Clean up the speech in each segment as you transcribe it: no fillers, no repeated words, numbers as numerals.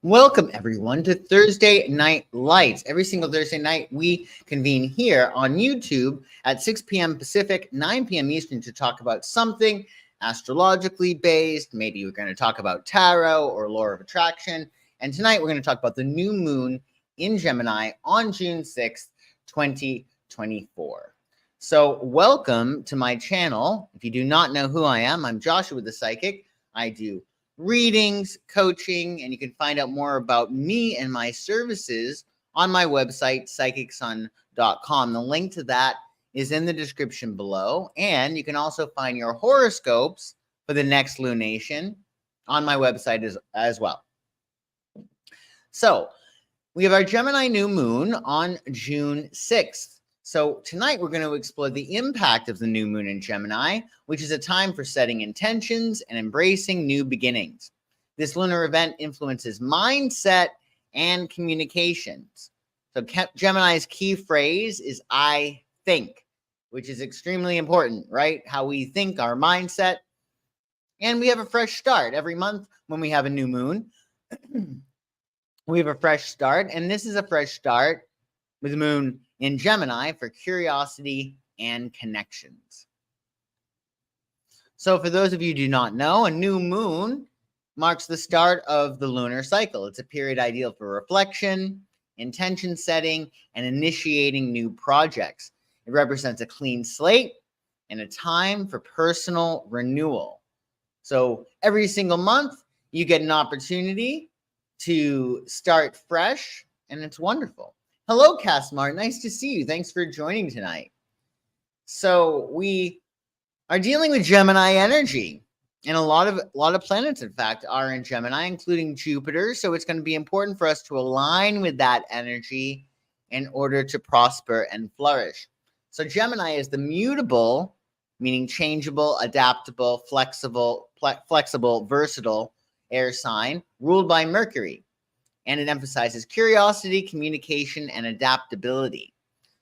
Welcome, everyone, to Thursday Night Lights. Every single Thursday night, we convene here on YouTube at 6 p.m. Pacific, 9 p.m. Eastern to talk about something astrologically based. Maybe we're going to talk about tarot or law of attraction. And tonight, we're going to talk about the new moon in Gemini on June 6th, 2024. So welcome to my channel. If you do not know who I am, I'm Joshua the Psychic. I do readings, coaching, and you can find out more about me and my services on my website, psychicsun.com. The link to that is in the description below. And you can also find your horoscopes for the next lunation on my website as well. So we have our Gemini new moon on June 6th. So tonight we're going to explore the impact of the new moon in Gemini, which is a time for setting intentions and embracing new beginnings. This lunar event influences mindset and communications. So Gemini's key phrase is I think, which is extremely important, right? How we think, our mindset. And we have a fresh start every month when we have a new moon. We have a fresh start, and this is a fresh start with the moon in Gemini for curiosity and connections. So for those of you who do not know, a new moon marks the start of the lunar cycle. It's a period ideal for reflection, intention setting, and initiating new projects. It represents a clean slate and a time for personal renewal. So every single month, you get an opportunity to start fresh, and it's wonderful. Hello, Casmar. Nice to see you. Thanks for joining tonight. So we are dealing with Gemini energy, and a lot of planets, in fact, are in Gemini, including Jupiter. So it's going to be important for us to align with that energy in order to prosper and flourish. So Gemini is the mutable, meaning changeable, adaptable, flexible, versatile air sign ruled by Mercury. And it emphasizes curiosity, communication, and adaptability.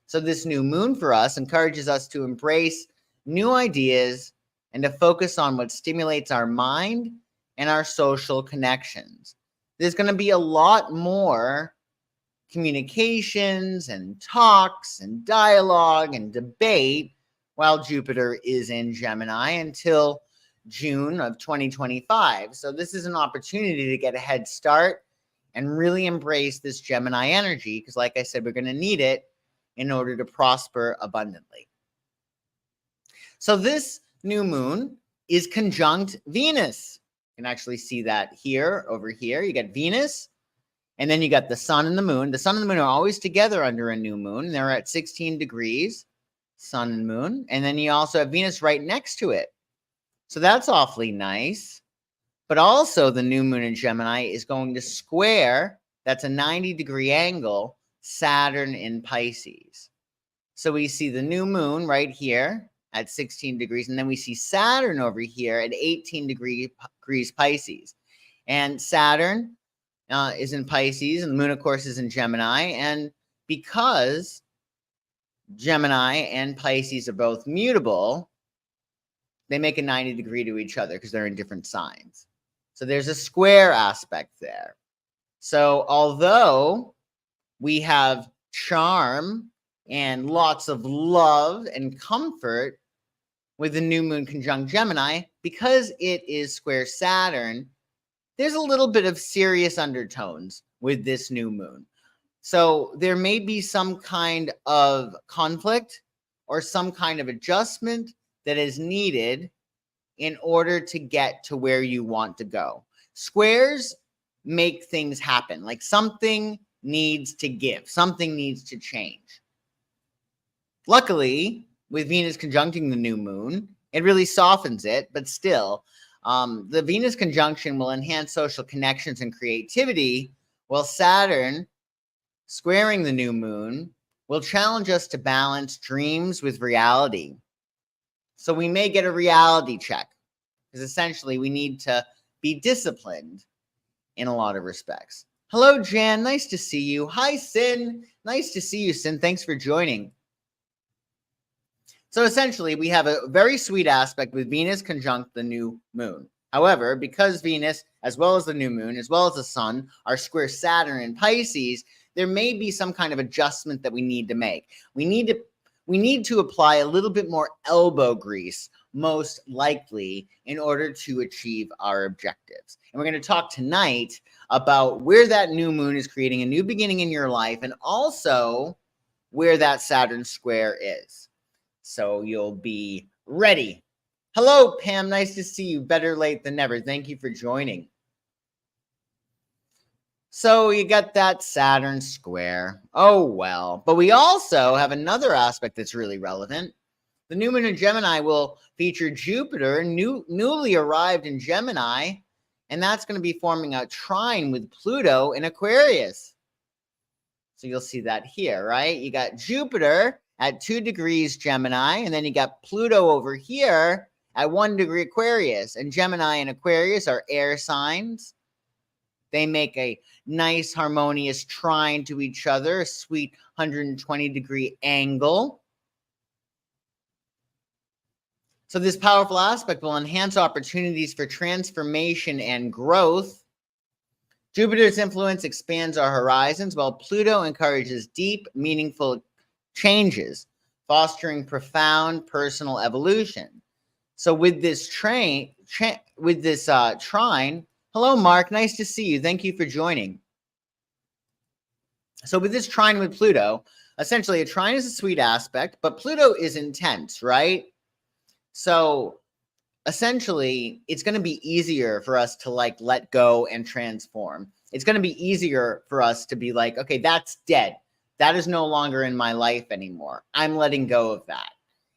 So this new moon for us encourages us to embrace new ideas and to focus on what stimulates our mind and our social connections. There's going to be a lot more communications and talks and dialogue and debate while Jupiter is in Gemini until June of 2025. So this is an opportunity to get a head start and really embrace this Gemini energy, because like I said, we're going to need it in order to prosper abundantly. So this new moon is conjunct Venus. You can actually see that here, over here. You got Venus, and then you got the sun and the moon. The sun and the moon are always together under a new moon. They're at 16 degrees, sun and moon. And then you also have Venus right next to it. So that's awfully nice. But also the new moon in Gemini is going to square, that's a 90-degree angle, Saturn in Pisces. So we see the new moon right here at 16 degrees, and then we see Saturn over here at 18 degrees Pisces. And Saturn is in Pisces, and the moon, of course, is in Gemini. And because Gemini and Pisces are both mutable, they make a 90 degree to each other because they're in different signs. So there's a square aspect there. So although we have charm and lots of love and comfort with the new moon conjunct Gemini, because it is square Saturn, there's a little bit of serious undertones with this new moon. So there may be some kind of conflict or some kind of adjustment that is needed in order to get to where you want to go. Squares make things happen. Like something needs to give. Something needs to change. Luckily, with Venus conjuncting the new moon, it really softens it, but still, the Venus conjunction will enhance social connections and creativity, while Saturn squaring the new moon will challenge us to balance dreams with reality. So we may get a reality check, because essentially we need to be disciplined in a lot of respects. Hello, Jan. Nice to see you. Hi, Sin. Nice to see you, Sin. Thanks for joining. So essentially, we have a very sweet aspect with Venus conjunct the new moon. However, because Venus, as well as the new moon, as well as the sun, are square Saturn and Pisces, there may be some kind of adjustment that we need to make. We need to apply a little bit more elbow grease, most likely, in order to achieve our objectives. And we're going to talk tonight about where that new moon is creating a new beginning in your life, and also where that Saturn square is. So you'll be ready. Hello, Pam. Nice to see you. Better late than never. Thank you for joining. So you got that Saturn square. Oh, well. But we also have another aspect that's really relevant. The new moon in Gemini will feature Jupiter, newly arrived in Gemini, and that's going to be forming a trine with Pluto in Aquarius. So you'll see that here, right? You got Jupiter at 2 degrees Gemini, and then you got Pluto over here at 1 degree Aquarius. And Gemini and Aquarius are air signs. They make a nice harmonious trine to each other, a sweet 120-degree angle. So this powerful aspect will enhance opportunities for transformation and growth. Jupiter's influence expands our horizons, while Pluto encourages deep, meaningful changes, fostering profound personal evolution. So with this trine, hello, Mark. Nice to see you. Thank you for joining. So with this trine with Pluto, essentially a trine is a sweet aspect, but Pluto is intense, right? So essentially, it's going to be easier for us to let go and transform. It's going to be easier for us to be like, okay, that's dead. That is no longer in my life anymore. I'm letting go of that.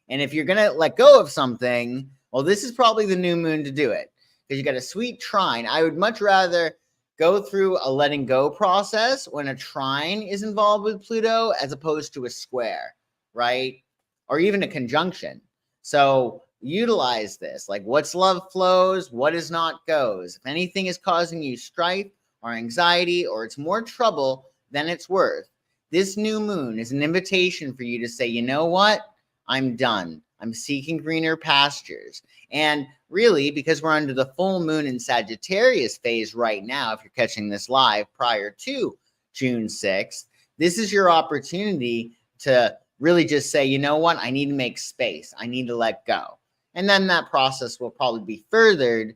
And if you're going to let go of something, well, this is probably the new moon to do it, because you got a sweet trine. I would much rather go through a letting go process when a trine is involved with Pluto as opposed to a square, right? Or even a conjunction. So utilize this. Like, what's love flows, what is not goes. If anything is causing you strife or anxiety, or it's more trouble than it's worth, this new moon is an invitation for you to say, you know what? I'm done. I'm seeking greener pastures. And really, because we're under the full moon in Sagittarius phase right now, if you're catching this live prior to June 6th, this is your opportunity to really just say, you know what? I need to make space. I need to let go. And then that process will probably be furthered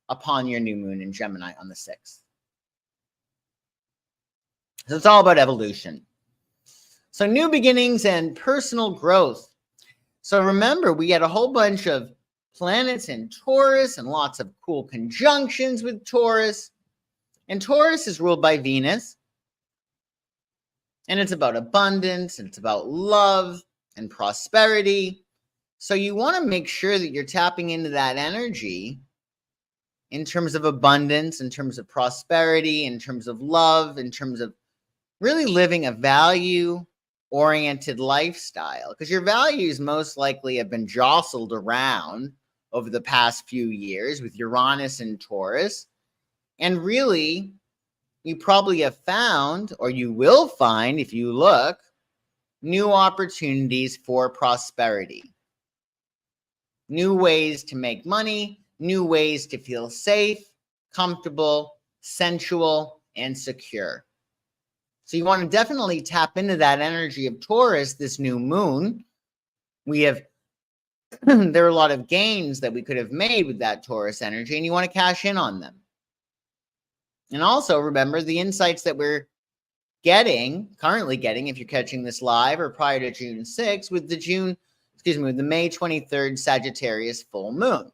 upon your new moon in Gemini on the 6th. So it's all about evolution. So new beginnings and personal growth. So remember, we had a whole bunch of planets in Taurus and lots of cool conjunctions with Taurus. And Taurus is ruled by Venus. And it's about abundance, and it's about love and prosperity. So you want to make sure that you're tapping into that energy in terms of abundance, in terms of prosperity, in terms of love, in terms of really living a value-oriented lifestyle. Because your values most likely have been jostled around over the past few years with Uranus and Taurus. And really, you probably have found, or you will find if you look, new opportunities for prosperity. New ways to make money, new ways to feel safe, comfortable, sensual, and secure. So you want to definitely tap into that energy of Taurus, this new moon. We have, there are a lot of gains that we could have made with that Taurus energy, and you want to cash in on them. And also remember the insights that we're currently getting, if you're catching this live or prior to June 6th, with the May 23rd Sagittarius full moon.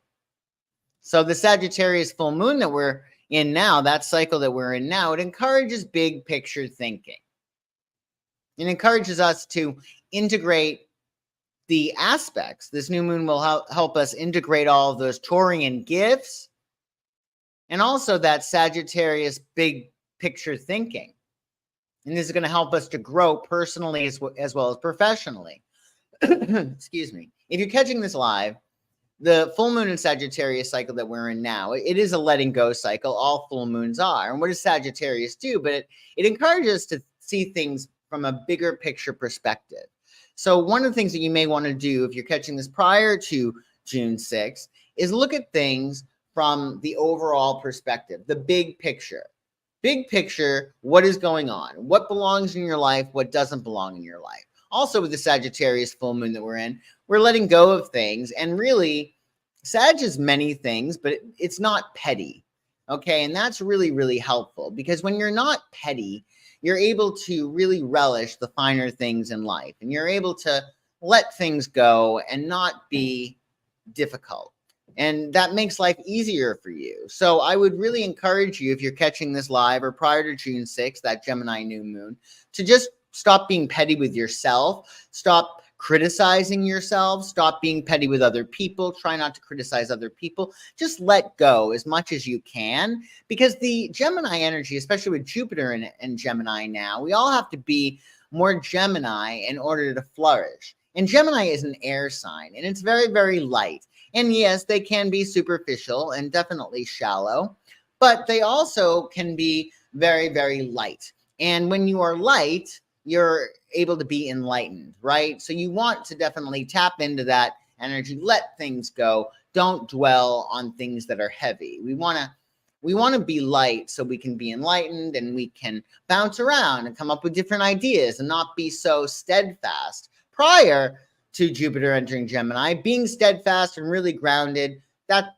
So the Sagittarius full moon that we're in now, that cycle that we're in now, it encourages big picture thinking. It encourages us to integrate the aspects. This new moon will help us integrate all of those Taurian gifts and also that Sagittarius big picture thinking. And this is going to help us to grow personally as well as professionally. Excuse me. If you're catching this live, the full moon in Sagittarius cycle that we're in now, it is a letting go cycle. All full moons are. And what does Sagittarius do? But it encourages us to see things from a bigger picture perspective. So one of the things that you may want to do if you're catching this prior to June 6th is look at things from the overall perspective, the big picture. Big picture, what is going on? What belongs in your life? What doesn't belong in your life? Also, with the Sagittarius full moon that we're in, we're letting go of things. And really, Sag is many things, but it's not petty. Okay. And that's really, really helpful because when you're not petty, you're able to really relish the finer things in life and you're able to let things go and not be difficult. And that makes life easier for you. So I would really encourage you, if you're catching this live or prior to June 6th, that Gemini new moon, to just stop being petty with yourself, stop criticizing yourself, stop being petty with other people, try not to criticize other people, just let go as much as you can, because the Gemini energy, especially with Jupiter and Gemini now, we all have to be more Gemini in order to flourish. And Gemini is an air sign, and it's very, very light. And yes, they can be superficial and definitely shallow, but they also can be very, very light. And when you are light, you're able to be enlightened, right? So you want to definitely tap into that energy, let things go. Don't dwell on things that are heavy. We want to be light so we can be enlightened and we can bounce around and come up with different ideas and not be so steadfast. Prior to Jupiter entering Gemini, being steadfast and really grounded, that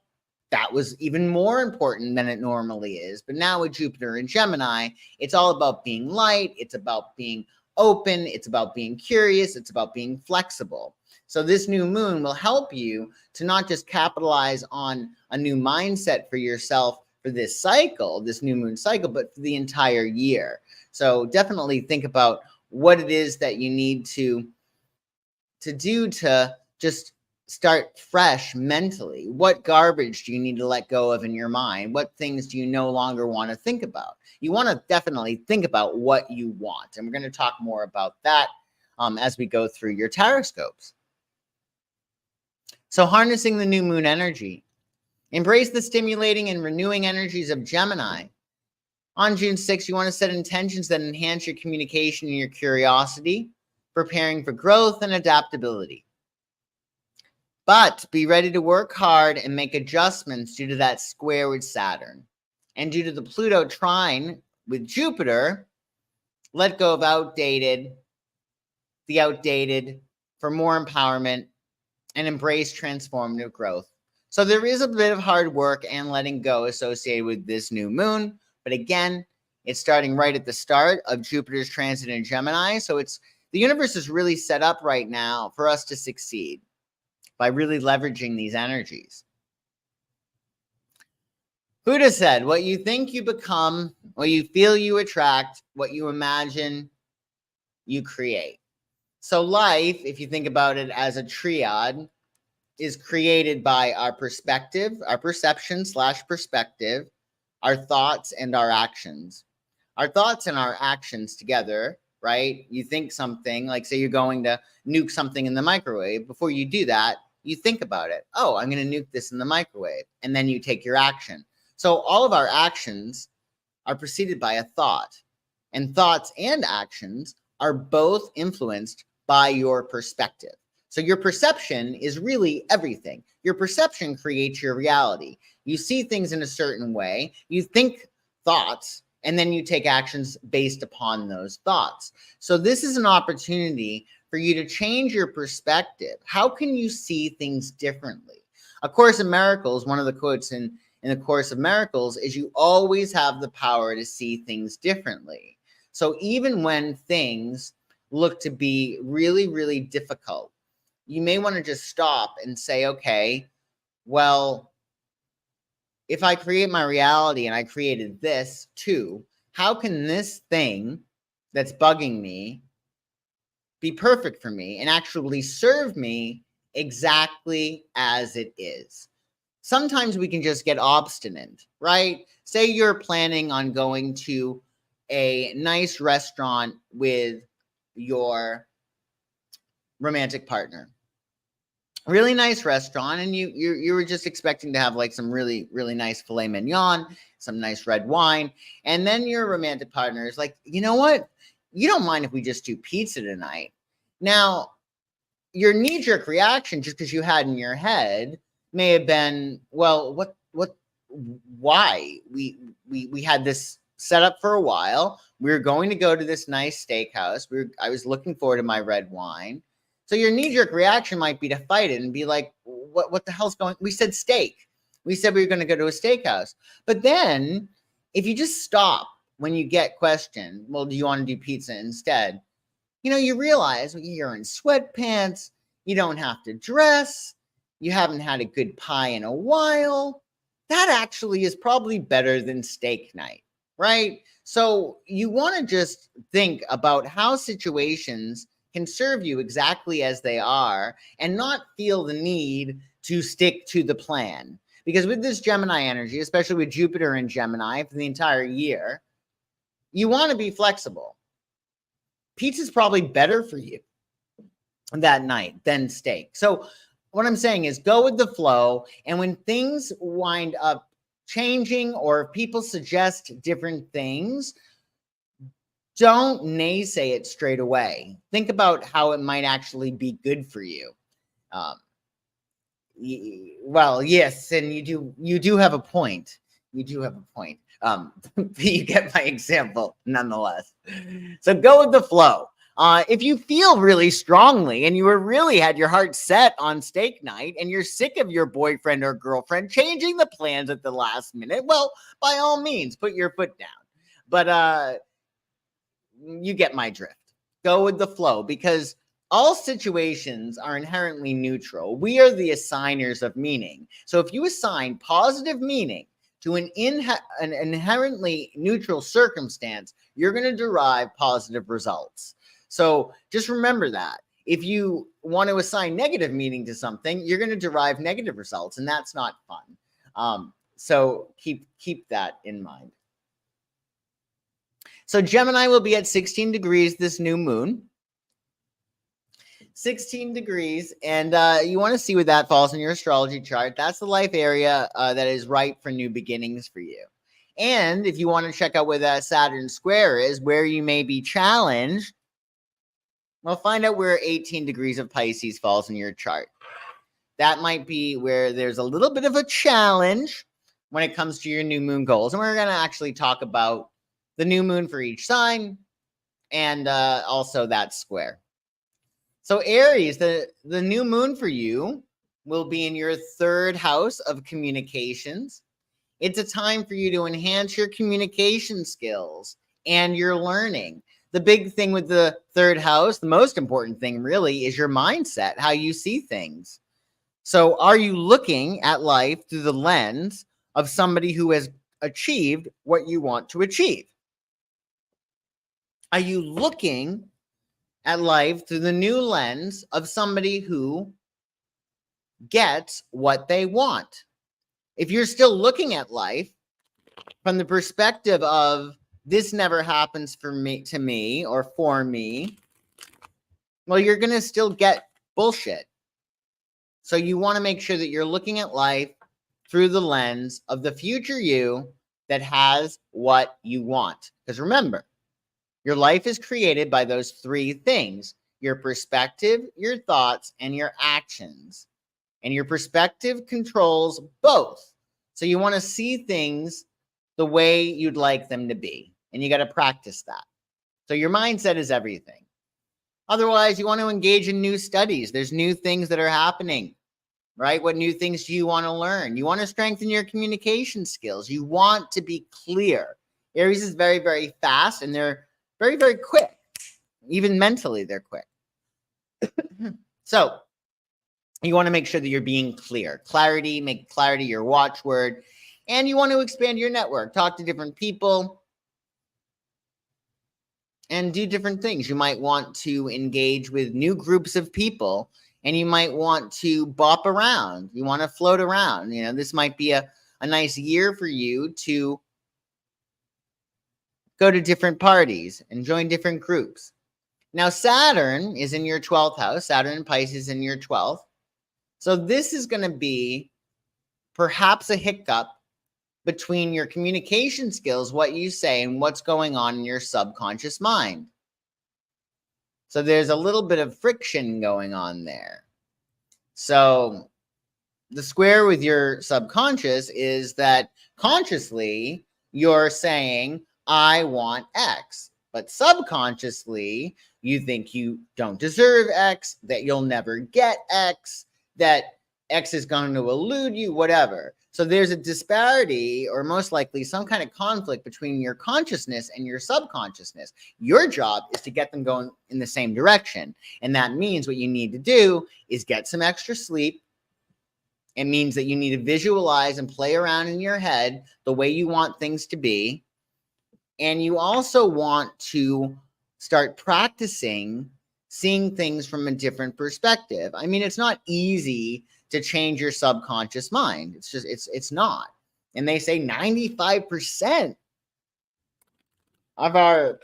was even more important than it normally is. But now with Jupiter and Gemini, it's all about being light. It's about being open. It's about being curious. It's about being flexible. So this new moon will help you to not just capitalize on a new mindset for yourself for this cycle, this new moon cycle, but for the entire year. So definitely think about what it is that you need to do to just start fresh mentally. What garbage do you need to let go of in your mind? What things do you no longer want to think about? You want to definitely think about what you want. And we're going to talk more about that as we go through your Tarotscopes. So harnessing the new moon energy. Embrace the stimulating and renewing energies of Gemini. On June 6th, you want to set intentions that enhance your communication and your curiosity, preparing for growth and adaptability. But be ready to work hard and make adjustments due to that square with Saturn. And due to the Pluto trine with Jupiter, let go of the outdated for more empowerment and embrace transformative growth. So there is a bit of hard work and letting go associated with this new moon. But again, it's starting right at the start of Jupiter's transit in Gemini. So the universe is really set up right now for us to succeed by really leveraging these energies. Buddha said, what you think you become, what you feel you attract, what you imagine you create. So life, if you think about it as a triad, is created by our perspective, our perception / perspective, our thoughts and our actions. Our thoughts and our actions together, right? You think something, like say you're going to nuke something in the microwave. Before you do that, you think about it. Oh, I'm going to nuke this in the microwave. And then you take your action. So all of our actions are preceded by a thought. And thoughts and actions are both influenced by your perspective. So your perception is really everything. Your perception creates your reality. You see things in a certain way. You think thoughts, and then you take actions based upon those thoughts. So this is an opportunity for you to change your perspective. How can you see things differently? A Course in Miracles, one of the quotes in the Course of Miracles is you always have the power to see things differently. So even when things look to be really, really difficult, you may want to just stop and say, okay, well, if I create my reality and I created this too, how can this thing that's bugging me be perfect for me and actually serve me exactly as it is? Sometimes we can just get obstinate, right? Say you're planning on going to a nice restaurant with your romantic partner. Really nice restaurant, and you were just expecting to have like some really, really nice filet mignon, some nice red wine, and then your romantic partner is like, you know what? You don't mind if we just do pizza tonight. Now, your knee-jerk reaction, just because you had in your head, may have been, well, what why we had this set up for a while. We were going to go to this nice steakhouse. I was looking forward to my red wine. So your knee-jerk reaction might be to fight it and be like, what the hell's going on? We said steak. We said we were going to go to a steakhouse. But then if you just stop when you get questioned, well, do you want to do pizza instead? You know, you realize you're in sweatpants. You don't have to dress. You haven't had a good pie in a while. That actually is probably better than steak night, right? So you want to just think about how situations can serve you exactly as they are and not feel the need to stick to the plan. Because with this Gemini energy, especially with Jupiter in Gemini for the entire year, you want to be flexible. Pizza is probably better for you that night than steak. So what I'm saying is go with the flow. And when things wind up changing or if people suggest different things, don't naysay it straight away. Think about how it might actually be good for you. Well, yes, and you do have a point. You do have a point. You get my example nonetheless. So go with the flow. If you feel really strongly and you were really had your heart set on steak night and you're sick of your boyfriend or girlfriend changing the plans at the last minute, well, by all means, put your foot down. But you get my drift. Go with the flow because all situations are inherently neutral. We are the assigners of meaning. So if you assign positive meaning to an inherently neutral circumstance, you're going to derive positive results. So just remember that. If you want to assign negative meaning to something, you're going to derive negative results, and that's not fun. So keep that in mind. So Gemini will be at 16 degrees this new moon. 16 degrees, and you want to see where that falls in your astrology chart. That's the life area that is ripe for new beginnings for you. And if you want to check out where that Saturn square is, where you may be challenged, well, find out where 18 degrees of Pisces falls in your chart. That might be where there's a little bit of a challenge when it comes to your new moon goals. And we're going to actually talk about the new moon for each sign and also that square. So Aries, the new moon for you will be in your third house of communications. It's a time for you to enhance your communication skills and your learning. The big thing with the third house, the most important thing really, is your mindset, how you see things. So are you looking at life through the lens of somebody who has achieved what you want to achieve? Are you looking at life through the new lens of somebody who gets what they want? If you're still looking at life from the perspective of this never happens for me, to me, or for me, well, you're going to still get bullshit. So you want to make sure that you're looking at life through the lens of the future you that has what you want. Because remember, your life is created by those three things: your perspective, your thoughts, and your actions. And your perspective controls both. So you want to see things the way you'd like them to be. And you got to practice that. So your mindset is everything. Otherwise, you want to engage in new studies. There's new things that are happening, right? What new things do you want to learn? You want to strengthen your communication skills. You want to be clear. Aries is very, very fast, and they're very, very quick. Even mentally, they're quick. So you want to make sure that you're being clear. Clarity, make clarity your watchword. And you want to expand your network. Talk to different people and do different things. You might want to engage with new groups of people, and you might want to bop around. You want to float around. You know, this might be a nice year for you to go to different parties and join different groups. Now, Saturn is in your 12th house. Saturn and Pisces in your 12th. So this is going to be perhaps a hiccup between your communication skills, what you say, and what's going on in your subconscious mind. So there's a little bit of friction going on there. So the square with your subconscious is that consciously, you're saying, I want X. But subconsciously, you think you don't deserve X, that you'll never get X, that X is going to elude you, whatever. So there's a disparity, or most likely some kind of conflict between your consciousness and your subconsciousness. Your job is to get them going in the same direction. And that means what you need to do is get some extra sleep. It means that you need to visualize and play around in your head the way you want things to be. And you also want to start practicing seeing things from a different perspective. I mean, it's not easy to change your subconscious mind. It's not. And they say 95% of our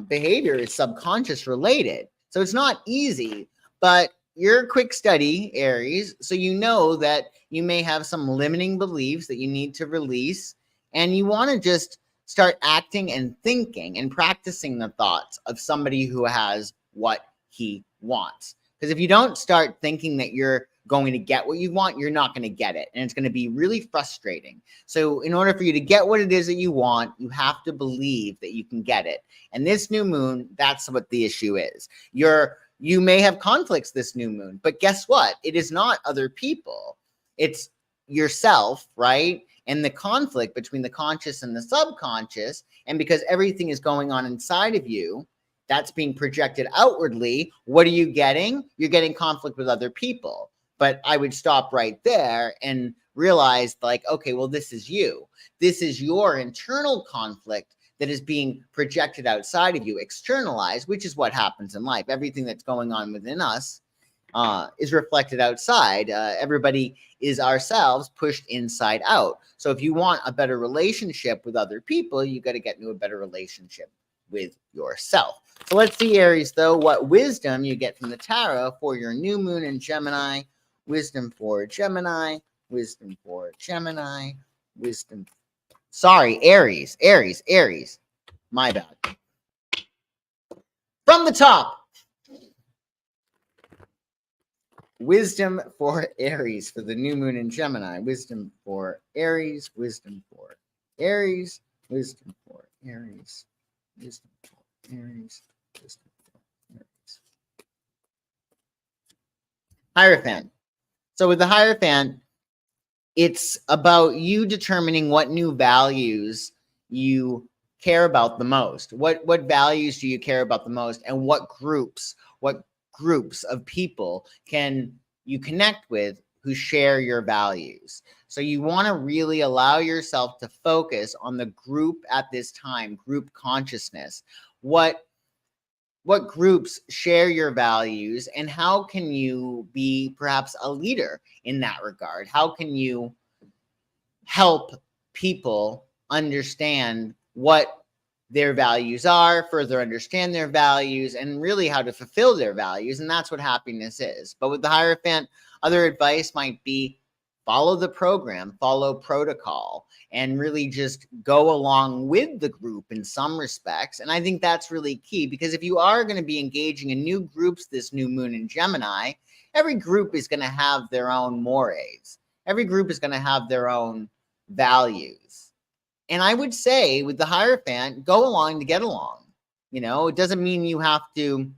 behavior is subconscious related. So it's not easy, but you're a quick study, Aries. So you know that you may have some limiting beliefs that you need to release, and you want to just start acting and thinking and practicing the thoughts of somebody who has what he wants. Because if you don't start thinking that you're going to get what you want, you're not going to get it. And it's going to be really frustrating. So in order for you to get what it is that you want, you have to believe that you can get it. And this new moon, that's what the issue is. You may have conflicts this new moon, but guess what? It is not other people. It's yourself, right? And the conflict between the conscious and the subconscious. And because everything is going on inside of you, that's being projected outwardly. What are you getting? You're getting conflict with other people. But I would stop right there and realize, like, okay, well, this is you. This is your internal conflict that is being projected outside of you, externalized, which is what happens in life. Everything that's going on within us is reflected outside. Everybody is ourselves pushed inside out. So if you want a better relationship with other people, you got to get into a better relationship with yourself. So let's see, Aries, though, what wisdom you get from the tarot for your new moon in Gemini. Wisdom for Gemini. Wisdom for Gemini. Wisdom. Sorry, Aries. My bad. From the top. Wisdom for Aries for the new moon in Gemini. Wisdom for Aries. Wisdom for Aries. Wisdom for Aries. Wisdom for Aries. Wisdom for Aries. Hierophant. So with the Hierophant, it's about you determining what new values you care about the most. What values do you care about the most, and what groups of people can you connect with who share your values? So you want to really allow yourself to focus on the group at this time, group consciousness. What groups share your values, and how can you be perhaps a leader in that regard? How can you help people understand what their values are, further understand their values, and really how to fulfill their values? And that's what happiness is. But with the Hierophant, other advice might be follow the program, follow protocol, and really just go along with the group in some respects. And I think that's really key, because if you are going to be engaging in new groups this new moon in Gemini, every group is going to have their own mores. Every group is going to have their own values. And I would say with the Hierophant, go along to get along. You know, it doesn't mean you have to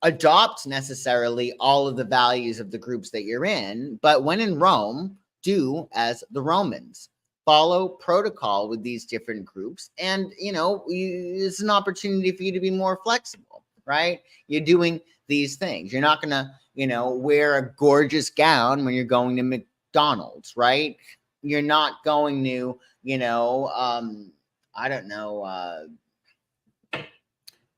adopt necessarily all of the values of the groups that you're in, but when in Rome, do as the Romans. Follow protocol with these different groups, and it's an opportunity for you to be more flexible, right? You're doing these things. You're not gonna, wear a gorgeous gown when you're going to McDonald's, right? You're not going to,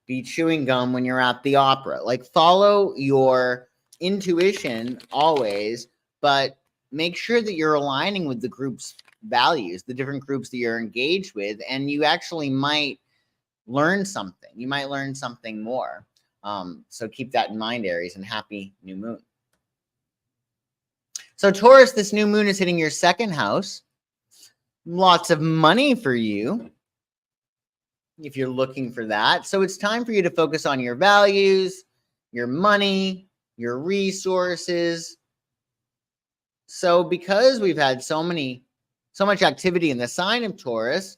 be chewing gum when you're at the opera. Like, follow your intuition always, but make sure that you're aligning with the group's values, the different groups that you're engaged with, and you actually might learn something. You might learn something more. So keep that in mind, Aries, and happy new moon. So Taurus, this new moon is hitting your second house. Lots of money for you, if you're looking for that. So it's time for you to focus on your values, your money, your resources. So because we've had so much activity in the sign of Taurus,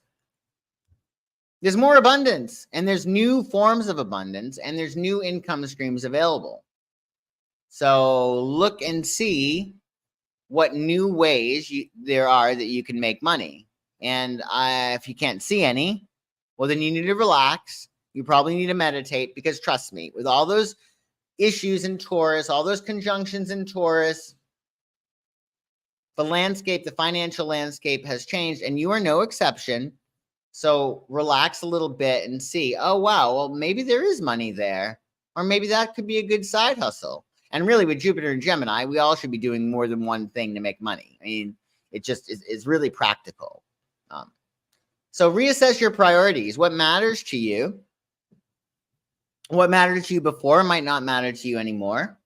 there's more abundance, and there's new forms of abundance, and there's new income streams available. So look and see what new ways there are that you can make money. And if you can't see any, well, then you need to relax. You probably need to meditate, because trust me, with all those issues in Taurus, all those conjunctions in Taurus, the landscape, the financial landscape has changed, and you are no exception. So relax a little bit and see, oh, wow, well, maybe there is money there, or maybe that could be a good side hustle. And really, with Jupiter and Gemini, we all should be doing more than one thing to make money. I mean, it just is really practical. So reassess your priorities. What matters to you? What mattered to you before might not matter to you anymore.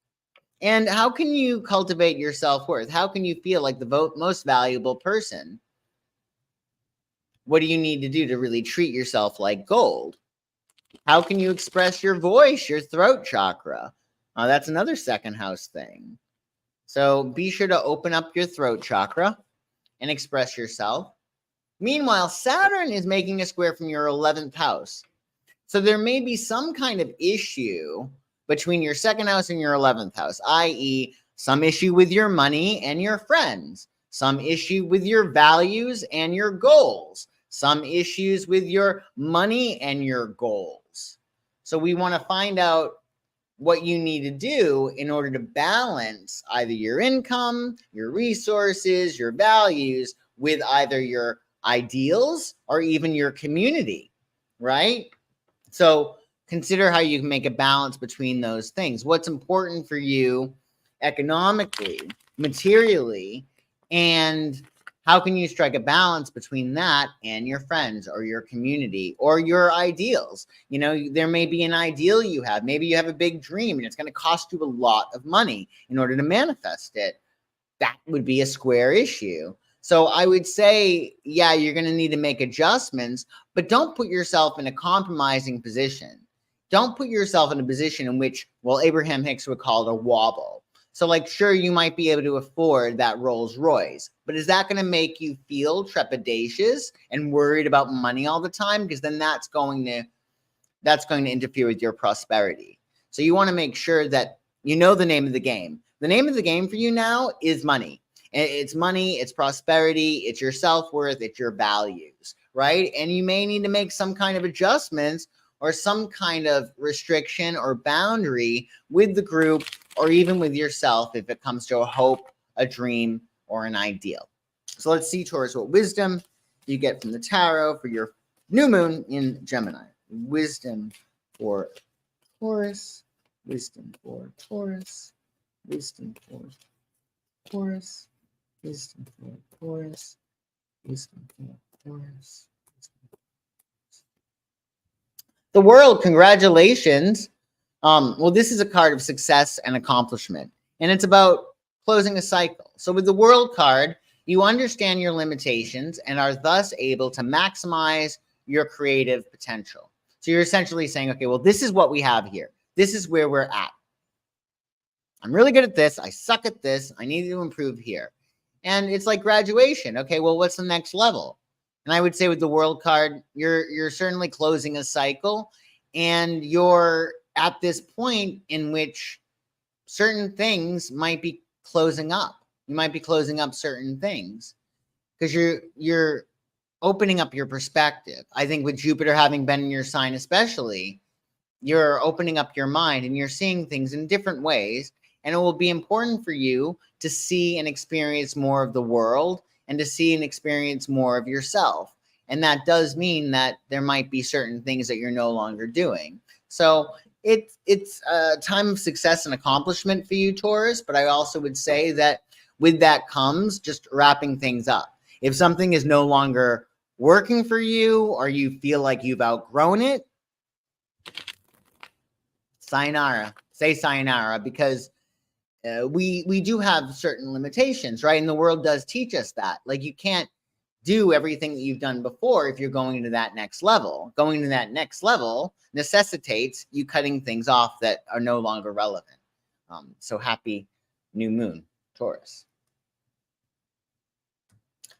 And how can you cultivate your self-worth? How can you feel like the most valuable person? What do you need to do to really treat yourself like gold? How can you express your voice, your throat chakra? That's another second house thing. So be sure to open up your throat chakra and express yourself. Meanwhile, Saturn is making a square from your 11th house. So there may be some kind of issue between your second house and your 11th house, i.e., some issue with your money and your friends, some issue with your values and your goals, some issues with your money and your goals. So we want to find out what you need to do in order to balance either your income, your resources, your values with either your ideals or even your community, right? So consider how you can make a balance between those things. What's important for you economically, materially, and how can you strike a balance between that and your friends or your community or your ideals? You know, there may be an ideal you have. Maybe you have a big dream and it's going to cost you a lot of money in order to manifest it. That would be a square issue. So I would say, yeah, you're going to need to make adjustments, but don't put yourself in a compromising position. Don't put yourself in a position in which, well, Abraham Hicks would call it a wobble. So like, sure, you might be able to afford that Rolls Royce, but is that going to make you feel trepidatious and worried about money all the time? Because then that's going to interfere with your prosperity. So you want to make sure that you know the name of the game. The name of the game for you now is money. It's money, it's prosperity, it's your self-worth, it's your values, right? And you may need to make some kind of adjustments or some kind of restriction or boundary with the group or even with yourself if it comes to a hope, a dream, or an ideal. So let's see, Taurus, what wisdom you get from the tarot for your new moon in Gemini. Wisdom for Taurus, wisdom for Taurus, wisdom for Taurus, wisdom for Taurus, wisdom for Taurus. The World, congratulations. Well, this is a card of success and accomplishment, and it's about closing a cycle. So with the World card, you understand your limitations and are thus able to maximize your creative potential. So you're essentially saying, okay, well, this is what we have here. This is where we're at. I'm really good at this. I suck at this. I need to improve here. And it's like graduation. Okay, well, what's the next level? And I would say with the World card, you're certainly closing a cycle, and you're at this point in which certain things might be closing up. You might be closing up certain things because you're opening up your perspective. I think with Jupiter having been in your sign especially, you're opening up your mind and you're seeing things in different ways. And it will be important for you to see and experience more of the world and to see and experience more of yourself. And that does mean that there might be certain things that you're no longer doing. So it's a time of success and accomplishment for you, Taurus. But I also would say that with that comes just wrapping things up. If something is no longer working for you or you feel like you've outgrown it, sayonara. Say sayonara, because we do have certain limitations, right? And the world does teach us that. Like, you can't do everything that you've done before if you're going to that next level. Going to that next level necessitates you cutting things off that are no longer relevant. So happy new moon, Taurus.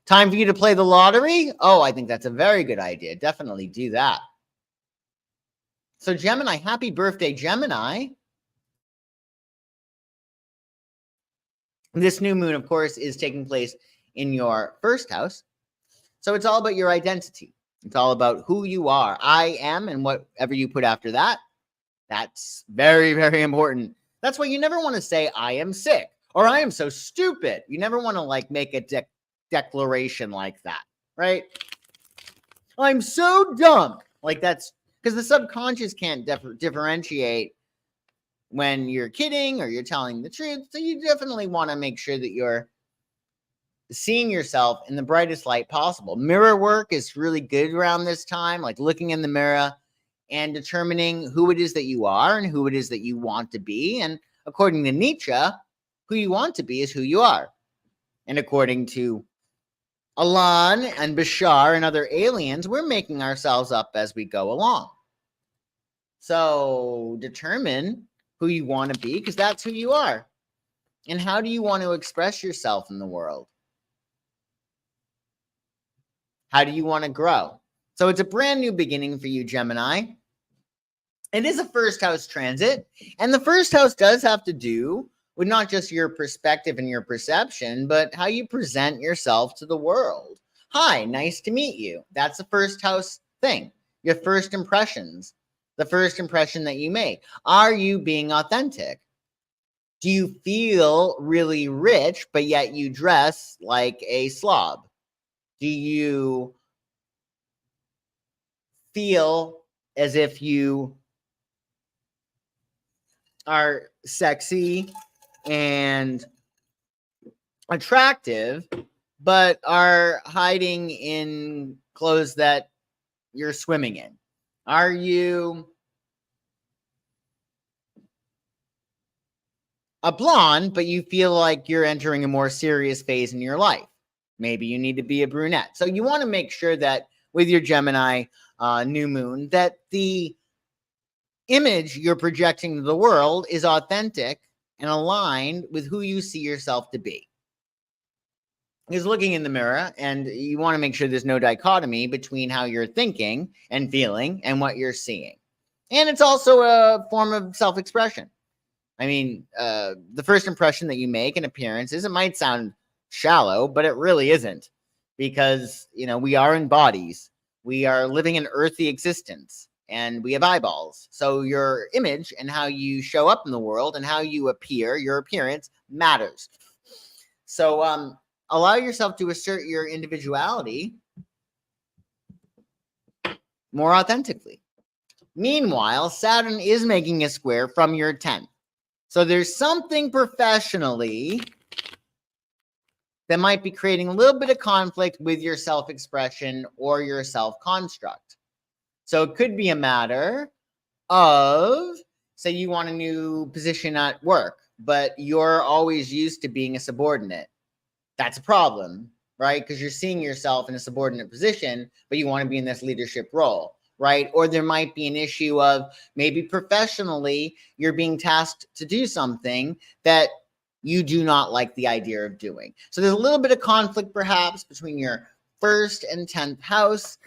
Time for you to play the lottery? Oh, I think that's a very good idea. Definitely do that. So Gemini, happy birthday, Gemini. This new moon, of course, is taking place in your first house. So it's all about your identity. It's all about who you are. I am, and whatever you put after that, that's very, very important. That's why you never want to say, I am sick, or I am so stupid. You never want to like make a declaration like that, right? I'm so dumb. Like that's because the subconscious can't differentiate when you're kidding or you're telling the truth. So you definitely want to make sure that you're seeing yourself in the brightest light possible. Mirror work is really good around this time, like looking in the mirror and determining who it is that you are and who it is that you want to be. And according to Nietzsche, who you want to be is who you are. And according to Alan and Bashar and other aliens, we're making ourselves up as we go along. So determine who you want to be, because that's who you are. And how do you want to express yourself in the world? How do you want to grow? So it's a brand new beginning for you, Gemini. It is a first house transit, and the first house does have to do with not just your perspective and your perception, but how you present yourself to the world. Hi, nice to meet you. That's the first house thing. Your first impressions, the first impression that you make. Are you being authentic? Do you feel really rich, but yet you dress like a slob? Do you feel as if you are sexy and attractive, but are hiding in clothes that you're swimming in? Are you a blonde, but you feel like you're entering a more serious phase in your life? Maybe you need to be a brunette. So you want to make sure that with your Gemini new moon, that the image you're projecting to the world is authentic and aligned with who you see yourself to be. Is looking in the mirror, and you want to make sure there's no dichotomy between how you're thinking and feeling and what you're seeing. And it's also a form of self-expression. I mean, the first impression that you make in appearances, it might sound shallow, but it really isn't, because, you know, we are in bodies. We are living an earthy existence, and we have eyeballs. So your image and how you show up in the world and how you appear, your appearance matters. So allow yourself to assert your individuality more authentically. Meanwhile, Saturn is making a square from your 10th. So there's something professionally that might be creating a little bit of conflict with your self-expression or your self-construct. So it could be a matter of, say you want a new position at work, but you're always used to being a subordinate. That's a problem, right? Because you're seeing yourself in a subordinate position, but you want to be in this leadership role, right? Or there might be an issue of maybe professionally you're being tasked to do something that you do not like the idea of doing. So there's a little bit of conflict perhaps between your 1st and 10th house,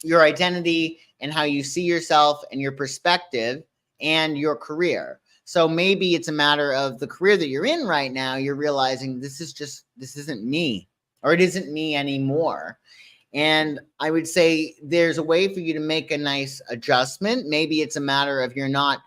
your identity and how you see yourself and your perspective and your career. So maybe it's a matter of the career that you're in right now, you're realizing this isn't me, or it isn't me anymore. And I would say there's a way for you to make a nice adjustment. Maybe it's a matter of you're not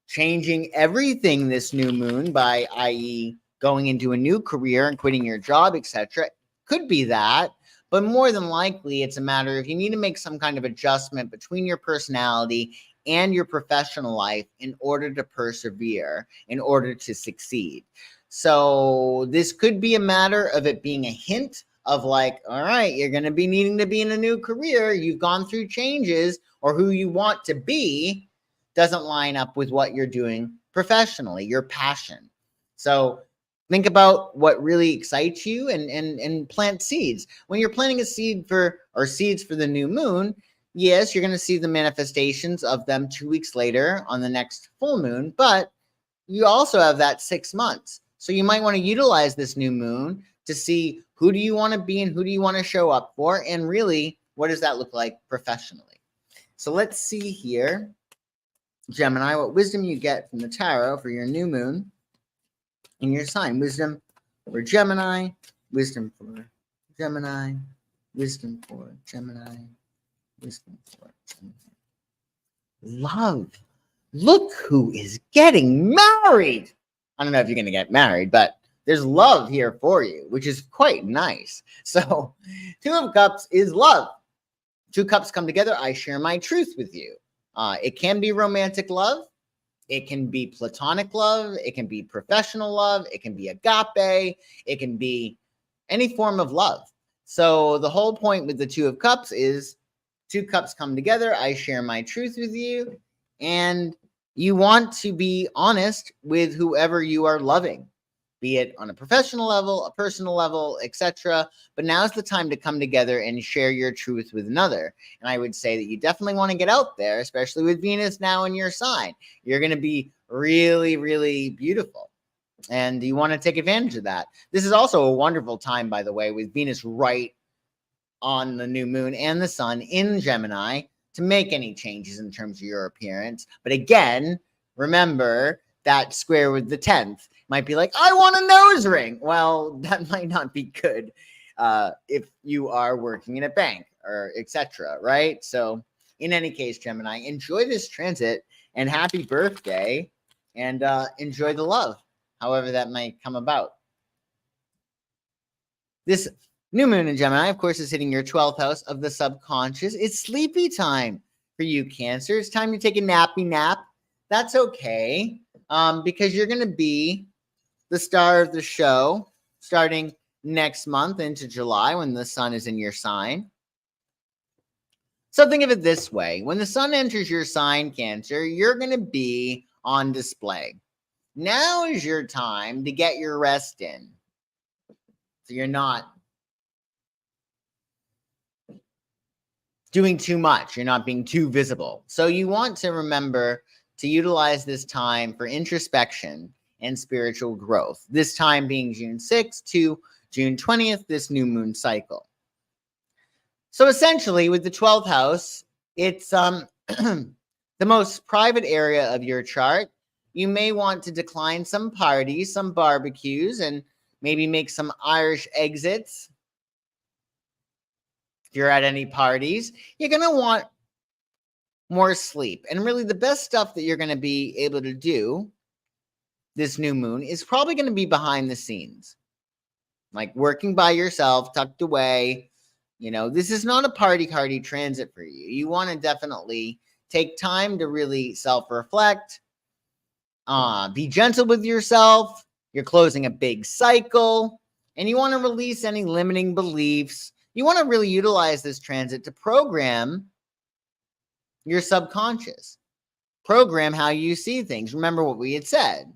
changing everything this new moon by, i.e., going into a new career and quitting your job, etc. Could be that, but more than likely, it's a matter of you need to make some kind of adjustment between your personality and your professional life in order to persevere, in order to succeed. So this could be a matter of it being a hint of like, all right, you're going to be needing to be in a new career. You've gone through changes, or who you want to be doesn't line up with what you're doing professionally, your passion. So think about what really excites you and plant seeds. When you're planting a seed seeds for the new moon, yes, you're going to see the manifestations of them 2 weeks later on the next full moon, but you also have that 6 months. So you might want to utilize this new moon to see who do you want to be and who do you want to show up for, and really, what does that look like professionally? So let's see here, Gemini, what wisdom you get from the tarot for your new moon in your sign. Wisdom for Gemini, wisdom for Gemini, wisdom for Gemini, wisdom for Gemini. Love. Look who is getting married. I don't know if you're going to get married, but there's love here for you, which is quite nice. So, Two of Cups is love. Two cups come together. I share my truth with you. It can be romantic love. It can be platonic love. It can be professional love. It can be agape. It can be any form of love. So the whole point with the Two of Cups is two cups come together. I share my truth with you. And you want to be honest with whoever you are loving, be it on a professional level, a personal level, etc. But now's the time to come together and share your truth with another. And I would say that you definitely want to get out there, especially with Venus now in your sign. You're going to be really, really beautiful. And you want to take advantage of that. This is also a wonderful time, by the way, with Venus right on the new moon and the sun in Gemini to make any changes in terms of your appearance. But again, remember that square with the 10th might be like, I want a nose ring. Well, that might not be good if you are working in a bank or etc. Right? So in any case, Gemini, enjoy this transit and happy birthday, and enjoy the love, however that might come about. This new moon in Gemini, of course, is hitting your 12th house of the subconscious. It's sleepy time for you, Cancer. It's time to take a nappy nap. That's okay, because you're going to be the star of the show starting next month into July when the sun is in your sign. So think of it this way. When the sun enters your sign, Cancer, you're going to be on display. Now is your time to get your rest in. So you're not doing too much. You're not being too visible. So you want to remember to utilize this time for introspection and spiritual growth. This time being June 6th to June 20th, this new moon cycle. So essentially with the 12th house, it's the most private area of your chart. You may want to decline some parties, some barbecues, and maybe make some Irish exits. If you're at any parties, you're going to want more sleep. And really the best stuff that you're going to be able to do this new moon is probably going to be behind the scenes, like working by yourself, tucked away. You know, this is not a party transit for you. You want to definitely take time to really self-reflect, be gentle with yourself. You're closing a big cycle, and you want to release any limiting beliefs. You want to really utilize this transit to program your subconscious, program how you see things. Remember what we had said.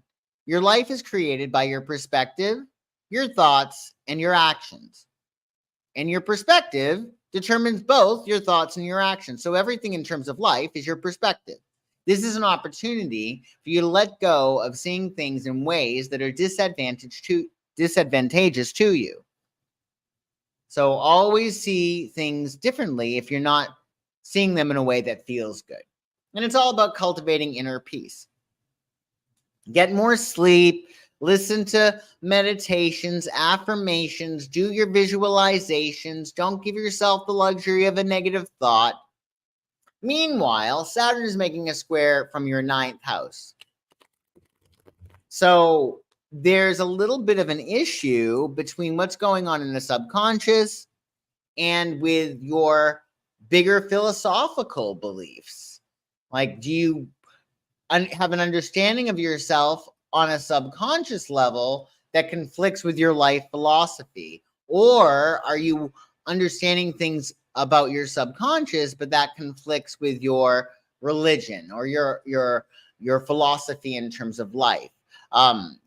Your life is created by your perspective, your thoughts, and your actions. And your perspective determines both your thoughts and your actions. So everything in terms of life is your perspective. This is an opportunity for you to let go of seeing things in ways that are disadvantageous to you. So always see things differently if you're not seeing them in a way that feels good. And it's all about cultivating inner peace. Get more sleep, listen to meditations, affirmations, do your visualizations. Don't give yourself the luxury of a negative thought. Meanwhile, Saturn is making a square from your 9th house. So there's a little bit of an issue between what's going on in the subconscious and with your bigger philosophical beliefs. Like, do you have an understanding of yourself on a subconscious level that conflicts with your life philosophy? Or are you understanding things about your subconscious, but that conflicts with your religion or your philosophy in terms of life?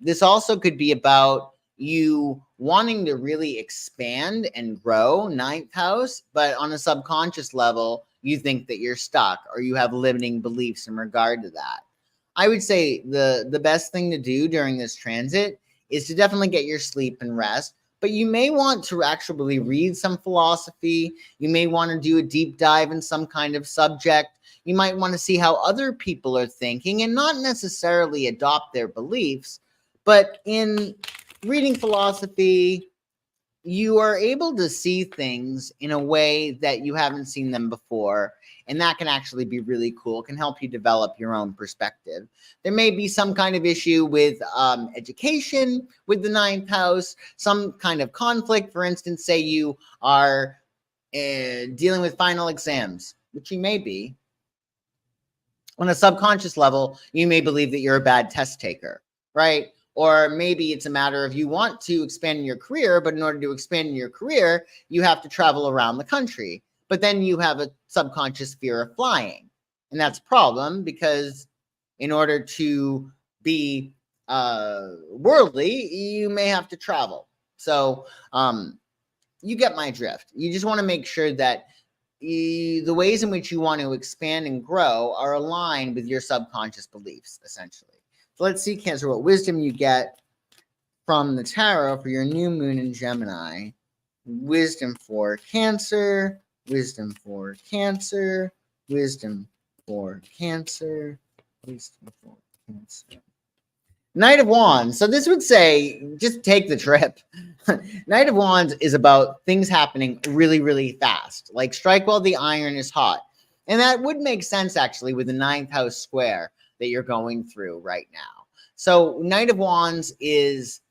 This also could be about you wanting to really expand and grow 9th house, but on a subconscious level, you think that you're stuck or you have limiting beliefs in regard to that. I would say the best thing to do during this transit is to definitely get your sleep and rest, but but you may want to actually read some philosophy. You may want to do a deep dive in some kind of subject. You might want to see how other people are thinking and not necessarily adopt their beliefs, but in reading philosophy, you are able to see things in a way that you haven't seen them before. And that can actually be really cool. It can help you develop your own perspective. There may be some kind of issue with education with the ninth house, some kind of conflict. For instance, say you are dealing with final exams, which you may be. On a subconscious level, you may believe that you're a bad test taker, right? Or maybe it's a matter of you want to expand in your career, but in order to expand in your career, you have to travel around the country. But then you have a subconscious fear of flying. And that's a problem because in order to be worldly, you may have to travel. So you get my drift. You just want to make sure that the ways in which you want to expand and grow are aligned with your subconscious beliefs, essentially. So let's see, Cancer, what wisdom you get from the tarot for your new moon in Gemini. Wisdom for Cancer, wisdom for Cancer, wisdom for Cancer, wisdom for Cancer. Knight of Wands. So this would say, just take the trip. Knight of Wands is about things happening really, really fast. Like strike while the iron is hot. And that would make sense, actually, with the ninth house square that you're going through right now. So Knight of Wands is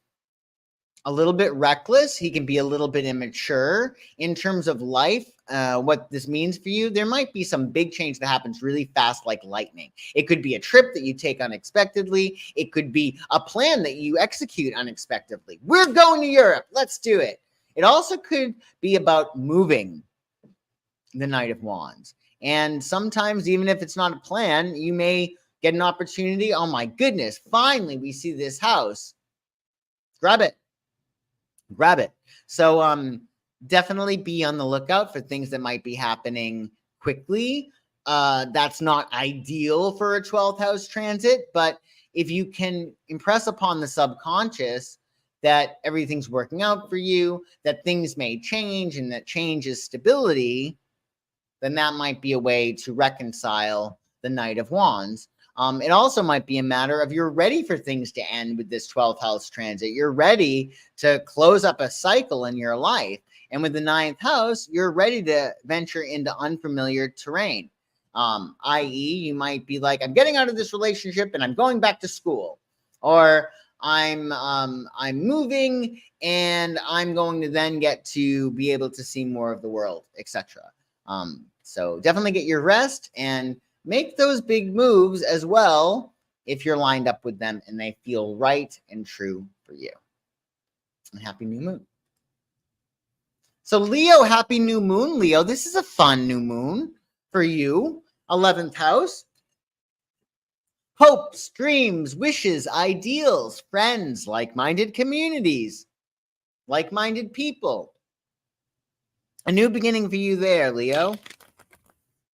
a little bit reckless. He can be a little bit immature in terms of life. What this means for you, there might be some big change that happens really fast like lightning. It could be a trip that you take unexpectedly. It could be a plan that you execute unexpectedly. We're going to Europe. Let's do it. It also could be about moving, the Knight of Wands. And sometimes, even if it's not a plan, you may get an opportunity. Oh my goodness, finally we see this house. Grab it. Grab it. So definitely be on the lookout for things that might be happening quickly. That's not ideal for a 12th house transit, but if you can impress upon the subconscious that everything's working out for you, that things may change and that change is stability, then that might be a way to reconcile the Knight of Wands. It also might be a matter of you're ready for things to end with this 12th house transit. You're ready to close up a cycle in your life. And with the ninth house, you're ready to venture into unfamiliar terrain. I.e., you might be like, I'm getting out of this relationship and I'm going back to school. Or I'm moving and I'm going to then get to be able to see more of the world, etc. So definitely get your rest and make those big moves as well if you're lined up with them and they feel right and true for you. And happy new moon. So Leo, happy new moon, Leo. This is a fun new moon for you. 11th house. Hopes, dreams, wishes, ideals, friends, like-minded communities, like-minded people. A new beginning for you there, Leo.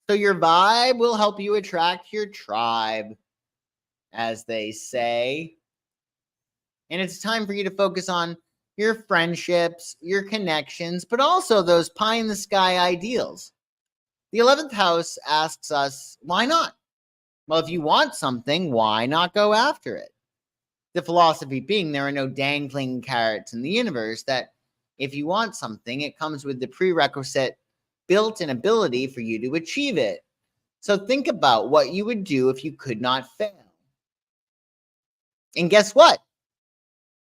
So your vibe will help you attract your tribe, as they say. And it's time for you to focus on your friendships, your connections, but also those pie-in-the-sky ideals. The 11th house asks us, why not? Well, if you want something, why not go after it? The philosophy being there are no dangling carrots in the universe, that if you want something, it comes with the prerequisite built-in ability for you to achieve it. So think about what you would do if you could not fail. And guess what?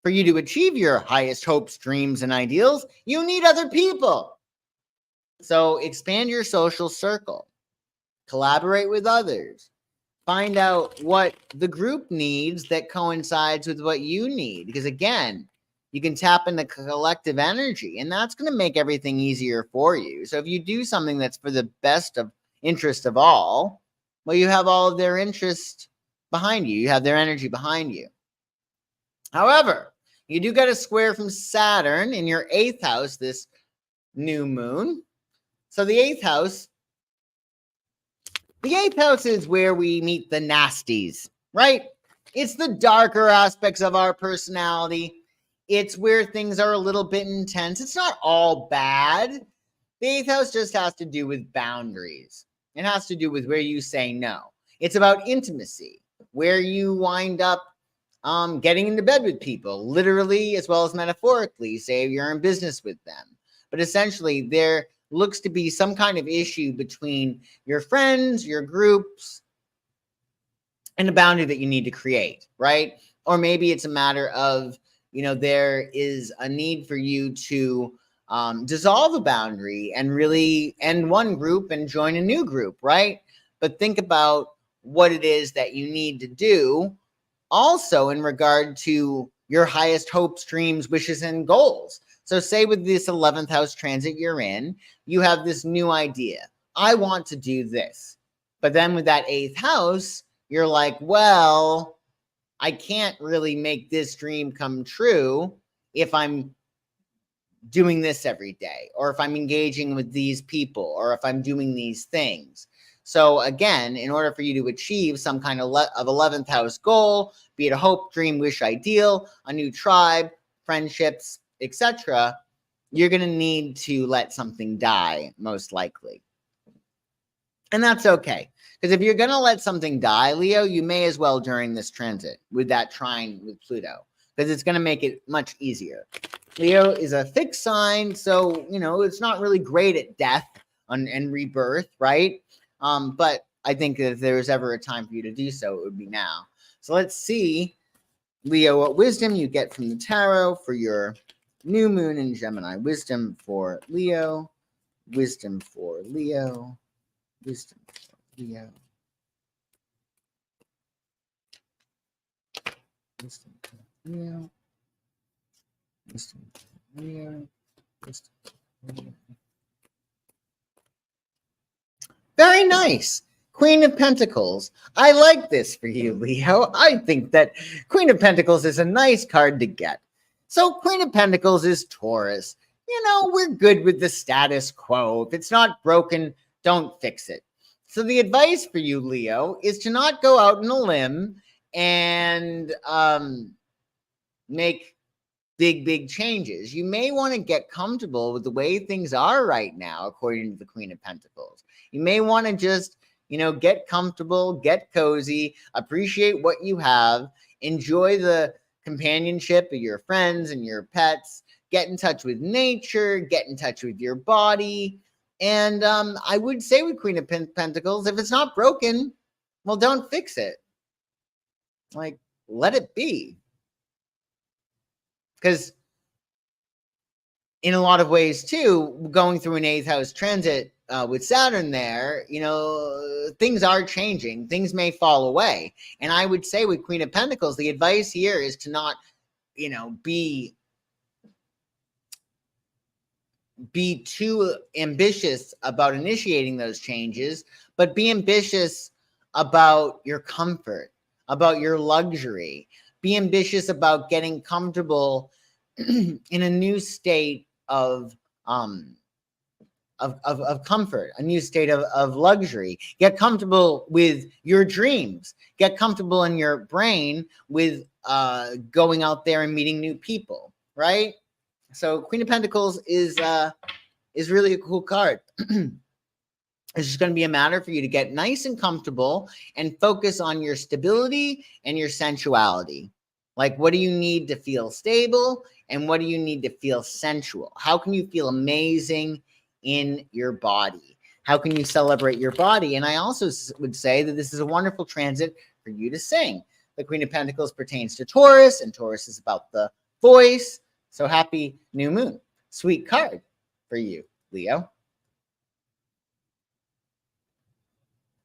For you to achieve your highest hopes, dreams, and ideals, you need other people. So expand your social circle. Collaborate with others. Find out what the group needs that coincides with what you need. Because again, you can tap into collective energy, and that's going to make everything easier for you. So if you do something that's for the best of interest of all, well, you have all of their interest behind you. You have their energy behind you. However, you do get a square from Saturn in your 8th house this new moon. So the 8th house is where we meet the nasties, right? It's the darker aspects of our personality. It's where things are a little bit intense. It's not all bad. The 8th house just has to do with boundaries. It has to do with where you say no. It's about intimacy, where you wind up getting into bed with people, literally as well as metaphorically, say you're in business with them. But essentially, there looks to be some kind of issue between your friends, your groups, and a boundary that you need to create, right? Or maybe it's a matter of, there is a need for you to dissolve a boundary and really end one group and join a new group, right? But think about what it is that you need to do also in regard to your highest hopes, dreams, wishes, and goals. So say with this 11th house transit you're in, you have this new idea. I want to do this. But then with that 8th house, you're like, well, I can't really make this dream come true if I'm doing this every day, or if I'm engaging with these people, or if I'm doing these things. So again, in order for you to achieve some kind of 11th house goal, be it a hope, dream, wish, ideal, a new tribe, friendships, etc., you're going to need to let something die, most likely. And that's okay. Because if you're going to let something die, Leo, you may as well during this transit with that trine with Pluto, because it's going to make it much easier. Leo is a fixed sign, so, it's not really great at death and rebirth, right? But I think that if there was ever a time for you to do so, it would be now. So let's see, Leo, what wisdom you get from the tarot for your new moon in Gemini. Wisdom for Leo. Wisdom for Leo. Wisdom for Leo. Wisdom for Leo. Wisdom for Leo. Wisdom for Leo. Very nice. Queen of Pentacles. I like this for you, Leo. I think that Queen of Pentacles is a nice card to get. So Queen of Pentacles is Taurus. We're good with the status quo. If it's not broken, don't fix it. So the advice for you, Leo, is to not go out on a limb and make big changes. You may want to get comfortable with the way things are right now, according to the Queen of Pentacles. You may want to just, get comfortable, get cozy, appreciate what you have, enjoy the companionship of your friends and your pets, get in touch with nature, get in touch with your body. And I would say with Queen of Pentacles, if it's not broken, well, don't fix it. Like, let it be. Because in a lot of ways, too, going through an 8th house transit with Saturn there, things are changing. Things may fall away. And I would say with Queen of Pentacles, the advice here is to not, be too ambitious about initiating those changes, but be ambitious about your comfort, about your luxury. Be ambitious about getting comfortable in a new state of comfort, a new state of luxury. Get comfortable with your dreams. Get comfortable in your brain with going out there and meeting new people, right? So Queen of Pentacles is really a cool card. It's just going to be a matter for you to get nice and comfortable and focus on your stability and your sensuality. Like, what do you need to feel stable and what do you need to feel sensual? How can you feel amazing in your body? How can you celebrate your body? And I also would say that this is a wonderful transit for you to sing. The Queen of Pentacles pertains to Taurus, and Taurus is about the voice. So happy new moon. Sweet card for you, Leo.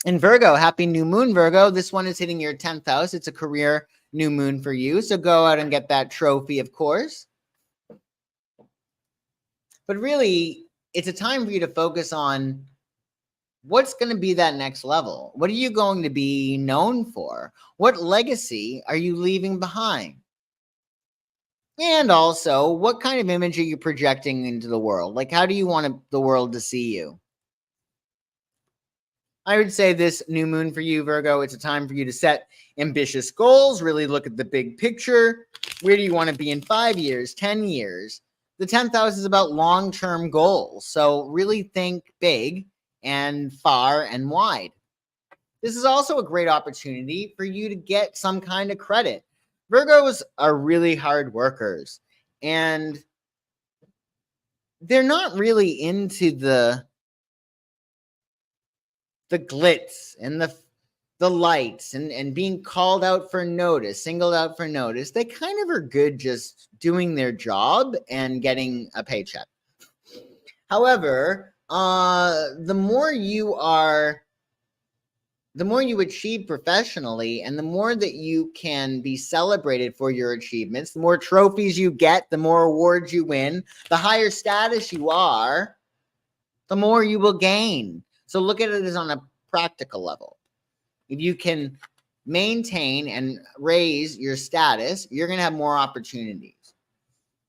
And Virgo, happy new moon, Virgo. This one is hitting your 10th house. It's a career new moon for you. So go out and get that trophy, of course. But really, it's a time for you to focus on what's going to be that next level. What are you going to be known for? What legacy are you leaving behind? And also, what kind of image are you projecting into the world? Like, how do you want the world to see you? I would say this new moon for you, Virgo, it's a time for you to set ambitious goals, really look at the big picture. Where do you want to be in 5 years, 10 years? The 10th house is about long-term goals. So really think big and far and wide. This is also a great opportunity for you to get some kind of credit. Virgos are really hard workers, and they're not really into the glitz and the lights and being called out for notice, singled out for notice. They kind of are good just doing their job and getting a paycheck. However, the more you achieve professionally and the more that you can be celebrated for your achievements, the more trophies you get, the more awards you win, the higher status you are, the more you will gain. So look at it as on a practical level. If you can maintain and raise your status, you're going to have more opportunities.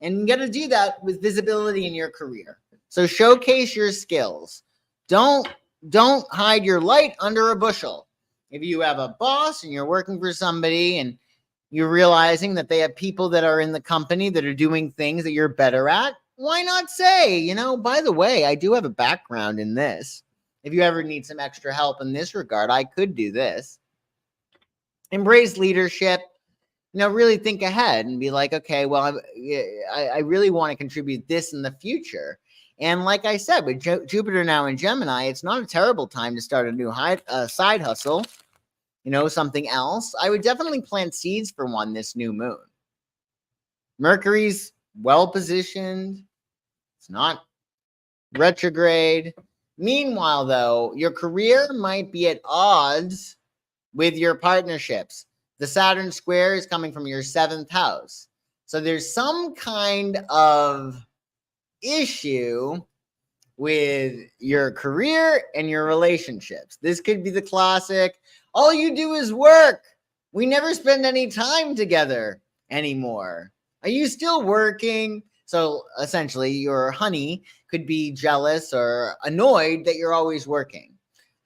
And you got to do that with visibility in your career. So showcase your skills. Don't hide your light under a bushel. If you have a boss and you're working for somebody and you're realizing that they have people that are in the company that are doing things that you're better at, why not say, by the way, I do have a background in this. If you ever need some extra help in this regard, I could do this. Embrace leadership. Really think ahead and be like, okay, well, I really want to contribute this in the future. And like I said, with Jupiter now in Gemini, it's not a terrible time to start a new side hustle, something else. I would definitely plant seeds for one this new moon. Mercury's well-positioned. It's not retrograde. Meanwhile, though, your career might be at odds with your partnerships. The Saturn square is coming from your 7th house. So there's some kind of issue with your career and your relationships. This could be the classic, all you do is work. We never spend any time together anymore. Are you still working? So essentially, your honey could be jealous or annoyed that you're always working.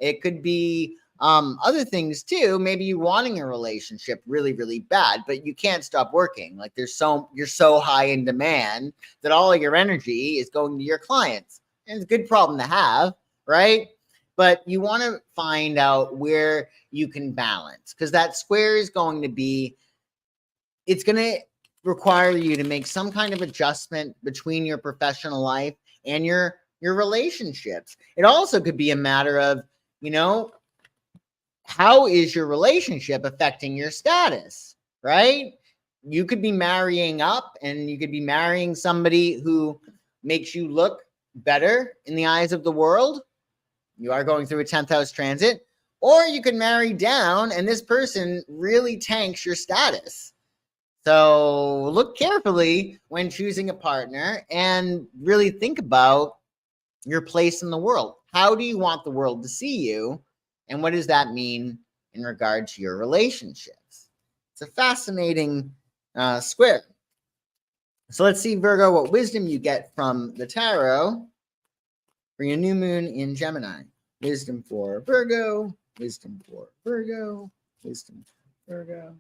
It could be other things too. Maybe you wanting a relationship really, really bad, but you can't stop working. Like you're so high in demand that all of your energy is going to your clients. And it's a good problem to have, right? But you want to find out where you can balance, because that square is going to be, it's going to require you to make some kind of adjustment between your professional life and your relationships. It also could be a matter of, how is your relationship affecting your status, right? You could be marrying up and you could be marrying somebody who makes you look better in the eyes of the world. You are going through a 10th house transit. Or you could marry down and this person really tanks your status. So look carefully when choosing a partner and really think about your place in the world. How do you want the world to see you? And what does that mean in regard to your relationships? It's a fascinating square. So let's see, Virgo, what wisdom you get from the tarot for your new moon in Gemini. Wisdom for Virgo, wisdom for Virgo, wisdom for Virgo.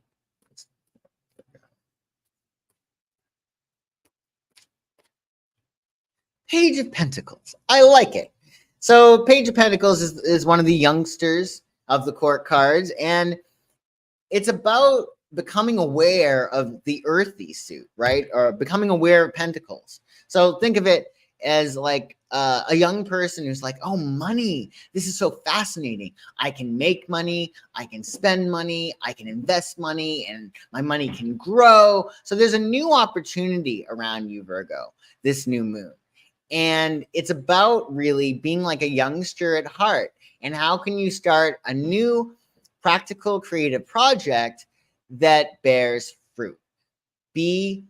Page of Pentacles. I like it. So Page of Pentacles is one of the youngsters of the court cards, and it's about becoming aware of the earthy suit, right? Or becoming aware of pentacles. So think of it as like a young person who's like, oh, money. This is so fascinating. I can make money. I can spend money. I can invest money, and my money can grow. So there's a new opportunity around you, Virgo, this new moon. And it's about really being like a youngster at heart. And how can you start a new practical creative project that bears fruit? Be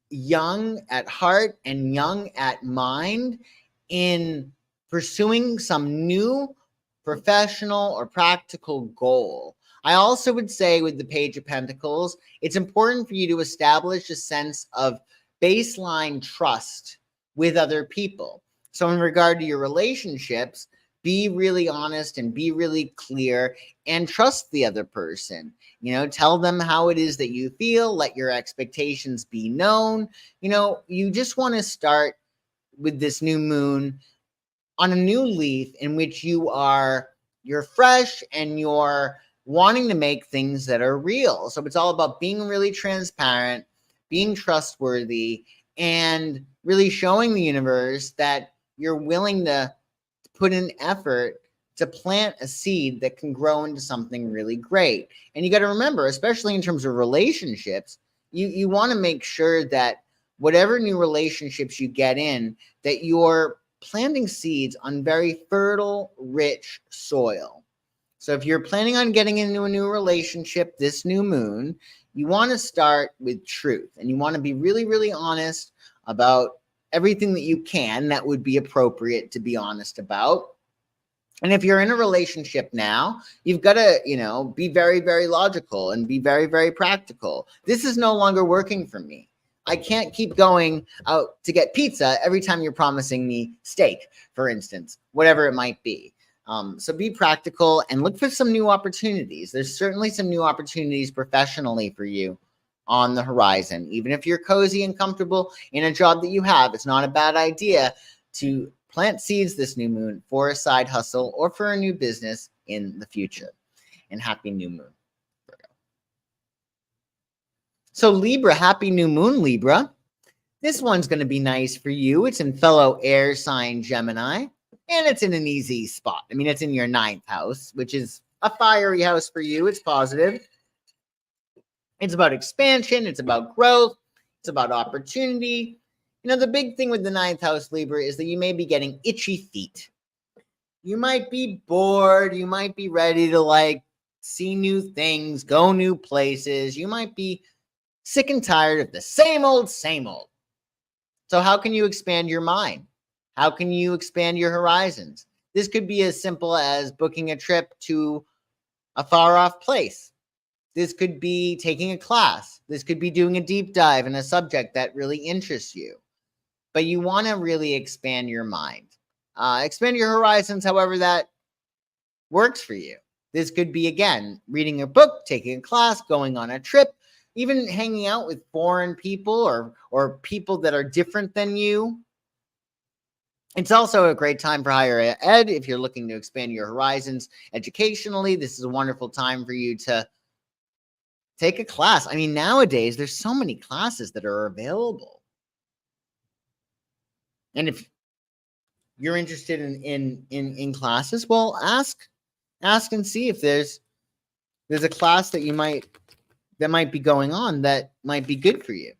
young at heart and young at mind in pursuing some new professional or practical goal. I also would say with the Page of Pentacles, it's important for you to establish a sense of baseline trust with other people. So in regard to your relationships, be really honest and be really clear and trust the other person. Tell them how it is that you feel, let your expectations be known. You just want to start with this new moon on a new leaf in which you're fresh and you're wanting to make things that are real. So it's all about being really transparent, being trustworthy, and really showing the universe that you're willing to put in effort to plant a seed that can grow into something really great. And you got to remember, especially in terms of relationships, you want to make sure that whatever new relationships you get in, that you're planting seeds on very fertile, rich soil. So if you're planning on getting into a new relationship this new moon, you want to start with truth, and you want to be really, really honest about everything that you can that would be appropriate to be honest about. And if you're in a relationship now, you've got to, be very, very logical and be very, very practical. This is no longer working for me. I can't keep going out to get pizza every time you're promising me steak, for instance, whatever it might be. So be practical and look for some new opportunities. There's certainly some new opportunities professionally for you on the horizon. Even if you're cozy and comfortable in a job that you have, it's not a bad idea to plant seeds this new moon for a side hustle or for a new business in the future. And happy new moon, Virgo. So Libra, happy new moon, Libra. This one's going to be nice for you. It's in fellow air sign Gemini, and it's in an easy spot. I mean, it's in your 9th house, which is a fiery house for you. It's positive. It's about expansion. It's about growth. It's about opportunity. The big thing with the 9th house, Libra, is that you may be getting itchy feet. You might be bored. You might be ready to see new things, go new places. You might be sick and tired of the same old, same old. So how can you expand your mind? How can you expand your horizons? This could be as simple as booking a trip to a far off place. This could be taking a class. This could be doing a deep dive in a subject that really interests you. But you want to really expand your mind. Expand your horizons however that works for you. This could be, again, reading a book, taking a class, going on a trip, even hanging out with foreign people or people that are different than you. It's also a great time for higher ed if you're looking to expand your horizons educationally. This is a wonderful time for you to take a class. I mean, nowadays, there's so many classes that are available. And if you're interested in classes, well, ask and see if there's a class that might be going on that might be good for you.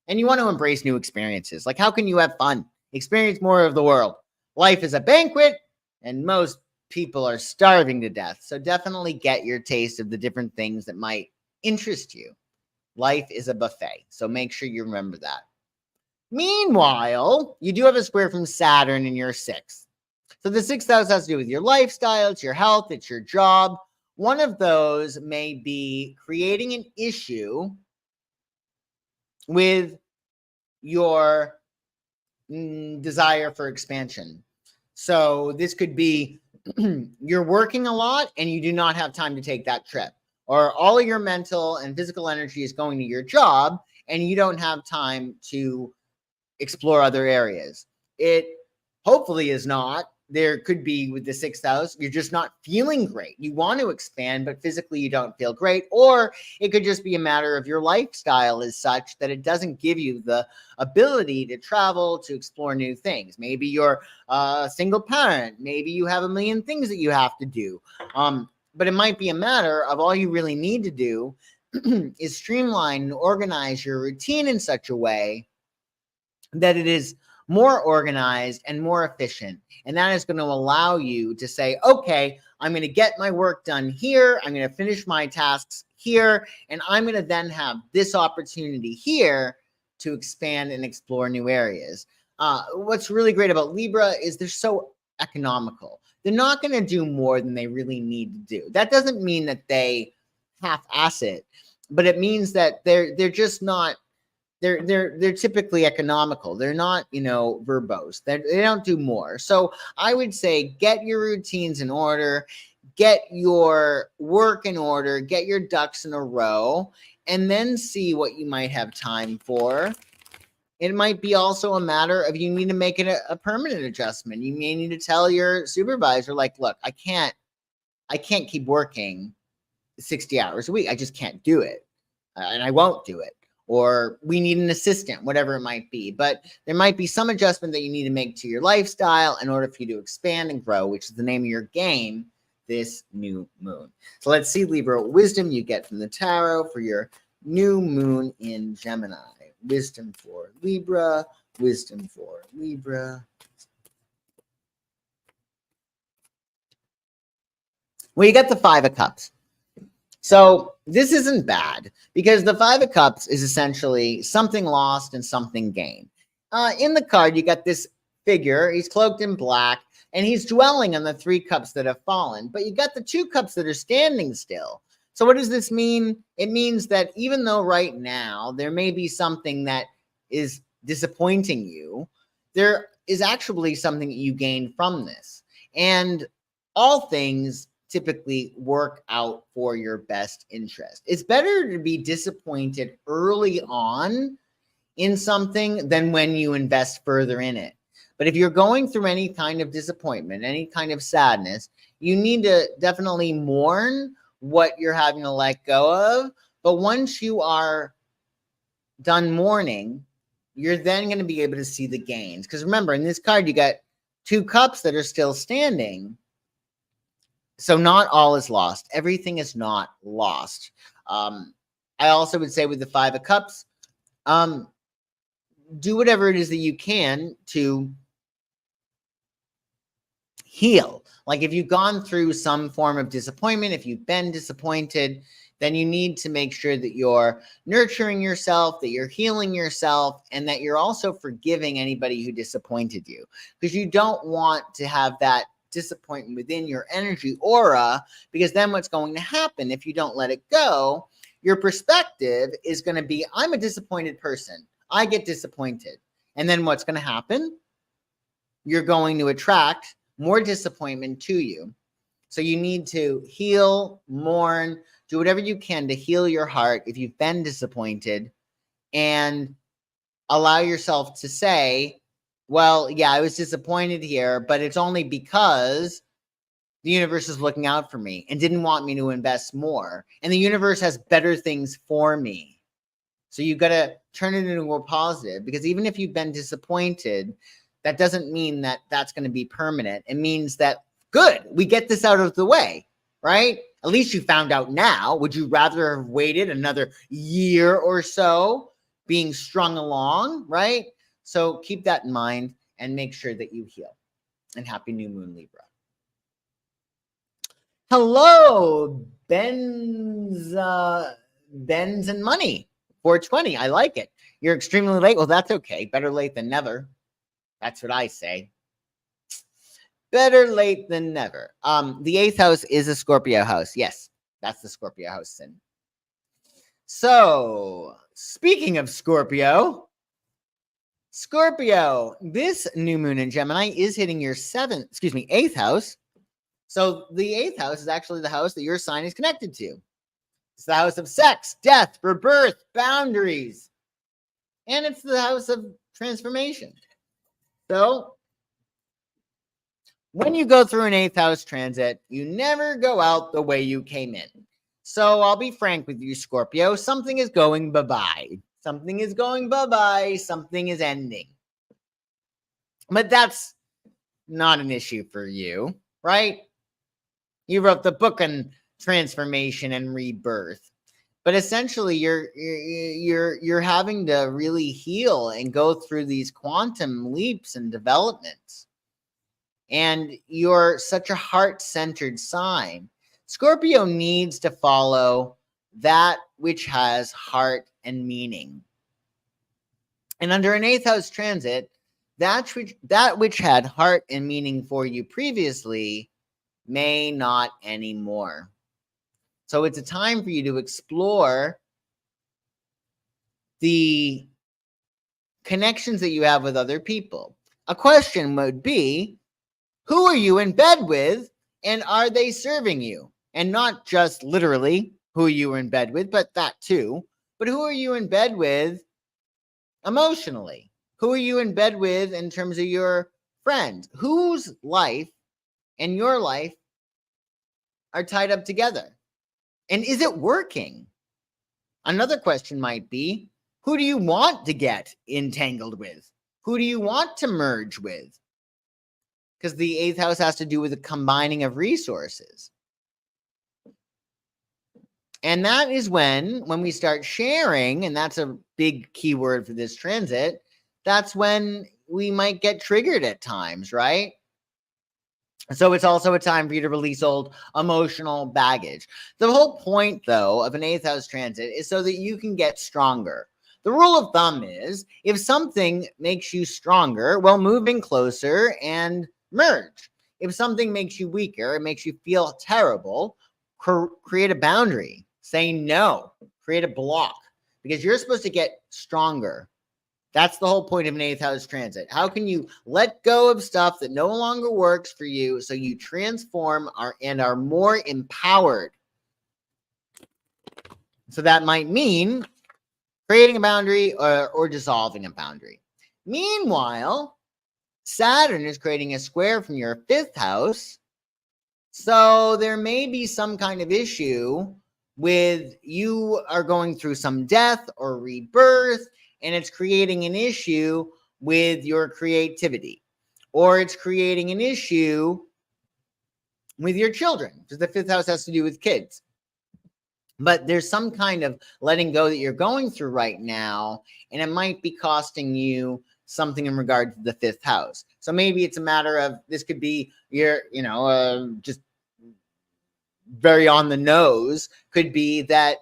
And you want to embrace new experiences. How can you have fun? Experience more of the world. Life is a banquet, and most people are starving to death. So definitely get your taste of the different things that might interest you. Life is a buffet. So make sure you remember that. Meanwhile, you do have a square from Saturn in your 6th. So the 6th house has to do with your lifestyle, it's your health, it's your job. One of those may be creating an issue with your desire for expansion. So this could be you're working a lot and you do not have time to take that trip, or all of your mental and physical energy is going to your job and you don't have time to explore other areas. It hopefully is not. There could be with the 6th house, you're just not feeling great. You want to expand, but physically you don't feel great. Or it could just be a matter of your lifestyle is such that it doesn't give you the ability to travel, to explore new things. Maybe you're a single parent. Maybe you have a million things that you have to do. But it might be a matter of all you really need to do is streamline and organize your routine in such a way that it is more organized and more efficient. And that is going to allow you to say, okay, I'm going to get my work done here. I'm going to finish my tasks here. And I'm going to then have this opportunity here to expand and explore new areas. What's really great about Libra is they're so economical. They're not going to do more than they really need to do. That doesn't mean that they half-ass it, but it means that they're just not they're typically economical. They're not, verbose. They don't do more. So I would say get your routines in order, get your work in order, get your ducks in a row, and then see what you might have time for. It might be also a matter of you need to make it a permanent adjustment. You may need to tell your supervisor, like, look, I can't keep working 60 hours a week. I just can't do it. And I won't do it. Or we need an assistant, whatever it might be. But there might be some adjustment that you need to make to your lifestyle in order for you to expand and grow, which is the name of your game this new moon. So let's see, Libra, what wisdom you get from the tarot for your new moon in Gemini. Wisdom for Libra, wisdom for Libra. Well, you got the Five of Cups. So this isn't bad because the Five of Cups is essentially something lost and something gained. In the card, you got this figure. He's cloaked in black, and he's dwelling on the three cups that have fallen. But you got the two cups that are standing still. So what does this mean? It means that even though right now there may be something that is disappointing you, there is actually something that you gain from this. And all things typically work out for your best interest. It's better to be disappointed early on in something than when you invest further in it. But if you're going through any kind of disappointment, any kind of sadness, you need to definitely mourn what you're having to let go of. But once you are done mourning, you're then going to be able to see the gains. Because remember, in this card, you got two cups that are still standing. So not all is lost. Everything is not lost. I also would say with the Five of Cups, do whatever it is that you can to heal. Like if you've gone through some form of disappointment, if you've been disappointed, then you need to make sure that you're nurturing yourself, that you're healing yourself, and that you're also forgiving anybody who disappointed you. Because you don't want to have that disappointment within your energy aura, because then what's going to happen if you don't let it go, your perspective is going to be, I'm a disappointed person. I get disappointed. And then what's going to happen? You're going to attract more disappointment to you. So you need to heal, mourn, do whatever you can to heal your heart if you've been disappointed, and allow yourself to say, well, yeah, I was disappointed here, but it's only because the universe is looking out for me and didn't want me to invest more. And the universe has better things for me. So you've got to turn it into a positive, because even if you've been disappointed, that doesn't mean that that's going to be permanent. It means that, good, we get this out of the way, right? At least you found out now. Would you rather have waited another year or so being strung along, right? So keep that in mind and make sure that you heal. And happy new moon, Libra. Hello, Ben's and Money, 420. I like it. You're extremely late. Well, that's okay. Better late than never. That's what I say. Better late than never. The 8th house is a Scorpio house. Yes, that's the Scorpio house sin. So, speaking of Scorpio, this new moon in Gemini is hitting your 8th house. So the 8th house is actually the house that your sign is connected to. It's the house of sex, death, rebirth, boundaries. And it's the house of transformation. So when you go through an 8th house transit, you never go out the way you came in. So I'll be frank with you, Scorpio. Something is going bye-bye. Something is going bye-bye. Something is ending. But that's not an issue for you, right? You wrote the book on transformation and rebirth. But essentially, you're having to really heal and go through these quantum leaps and developments. And you're such a heart-centered sign. Scorpio needs to follow that which has heart and meaning. And under an 8th house transit, that which had heart and meaning for you previously may not anymore. So it's a time for you to explore the connections that you have with other people. A question would be, who are you in bed with, and are they serving you? And not just literally who you are in bed with, but that too. But who are you in bed with emotionally? Who are you in bed with in terms of your friends? Whose life and your life are tied up together? And is it working? Another question might be, who do you want to get entangled with? Who do you want to merge with? Because the eighth house has to do with the combining of resources. And that is when we start sharing, and that's a big keyword for this transit, that's when we might get triggered at times, right? So it's also a time for you to release old emotional baggage. The whole point, though, of an eighth house transit is so that you can get stronger. The rule of thumb is, if something makes you stronger, well, move in closer and merge. If something makes you weaker, it makes you feel terrible, create a boundary. Say no. Create a block. Because you're supposed to get stronger. That's the whole point of an eighth house transit. How can you let go of stuff that no longer works for you so you transform and are more empowered? So that might mean creating a boundary or dissolving a boundary. Meanwhile, Saturn is creating a square from your fifth house. So there may be some kind of issue with you are going through some death or rebirth, and it's creating an issue with your creativity, or it's creating an issue with your children, because the fifth house has to do with kids. But there's some kind of letting go that you're going through right now, and it might be costing you something in regard to the fifth house. So maybe it's a matter of, this could be your, just very on the nose, could be that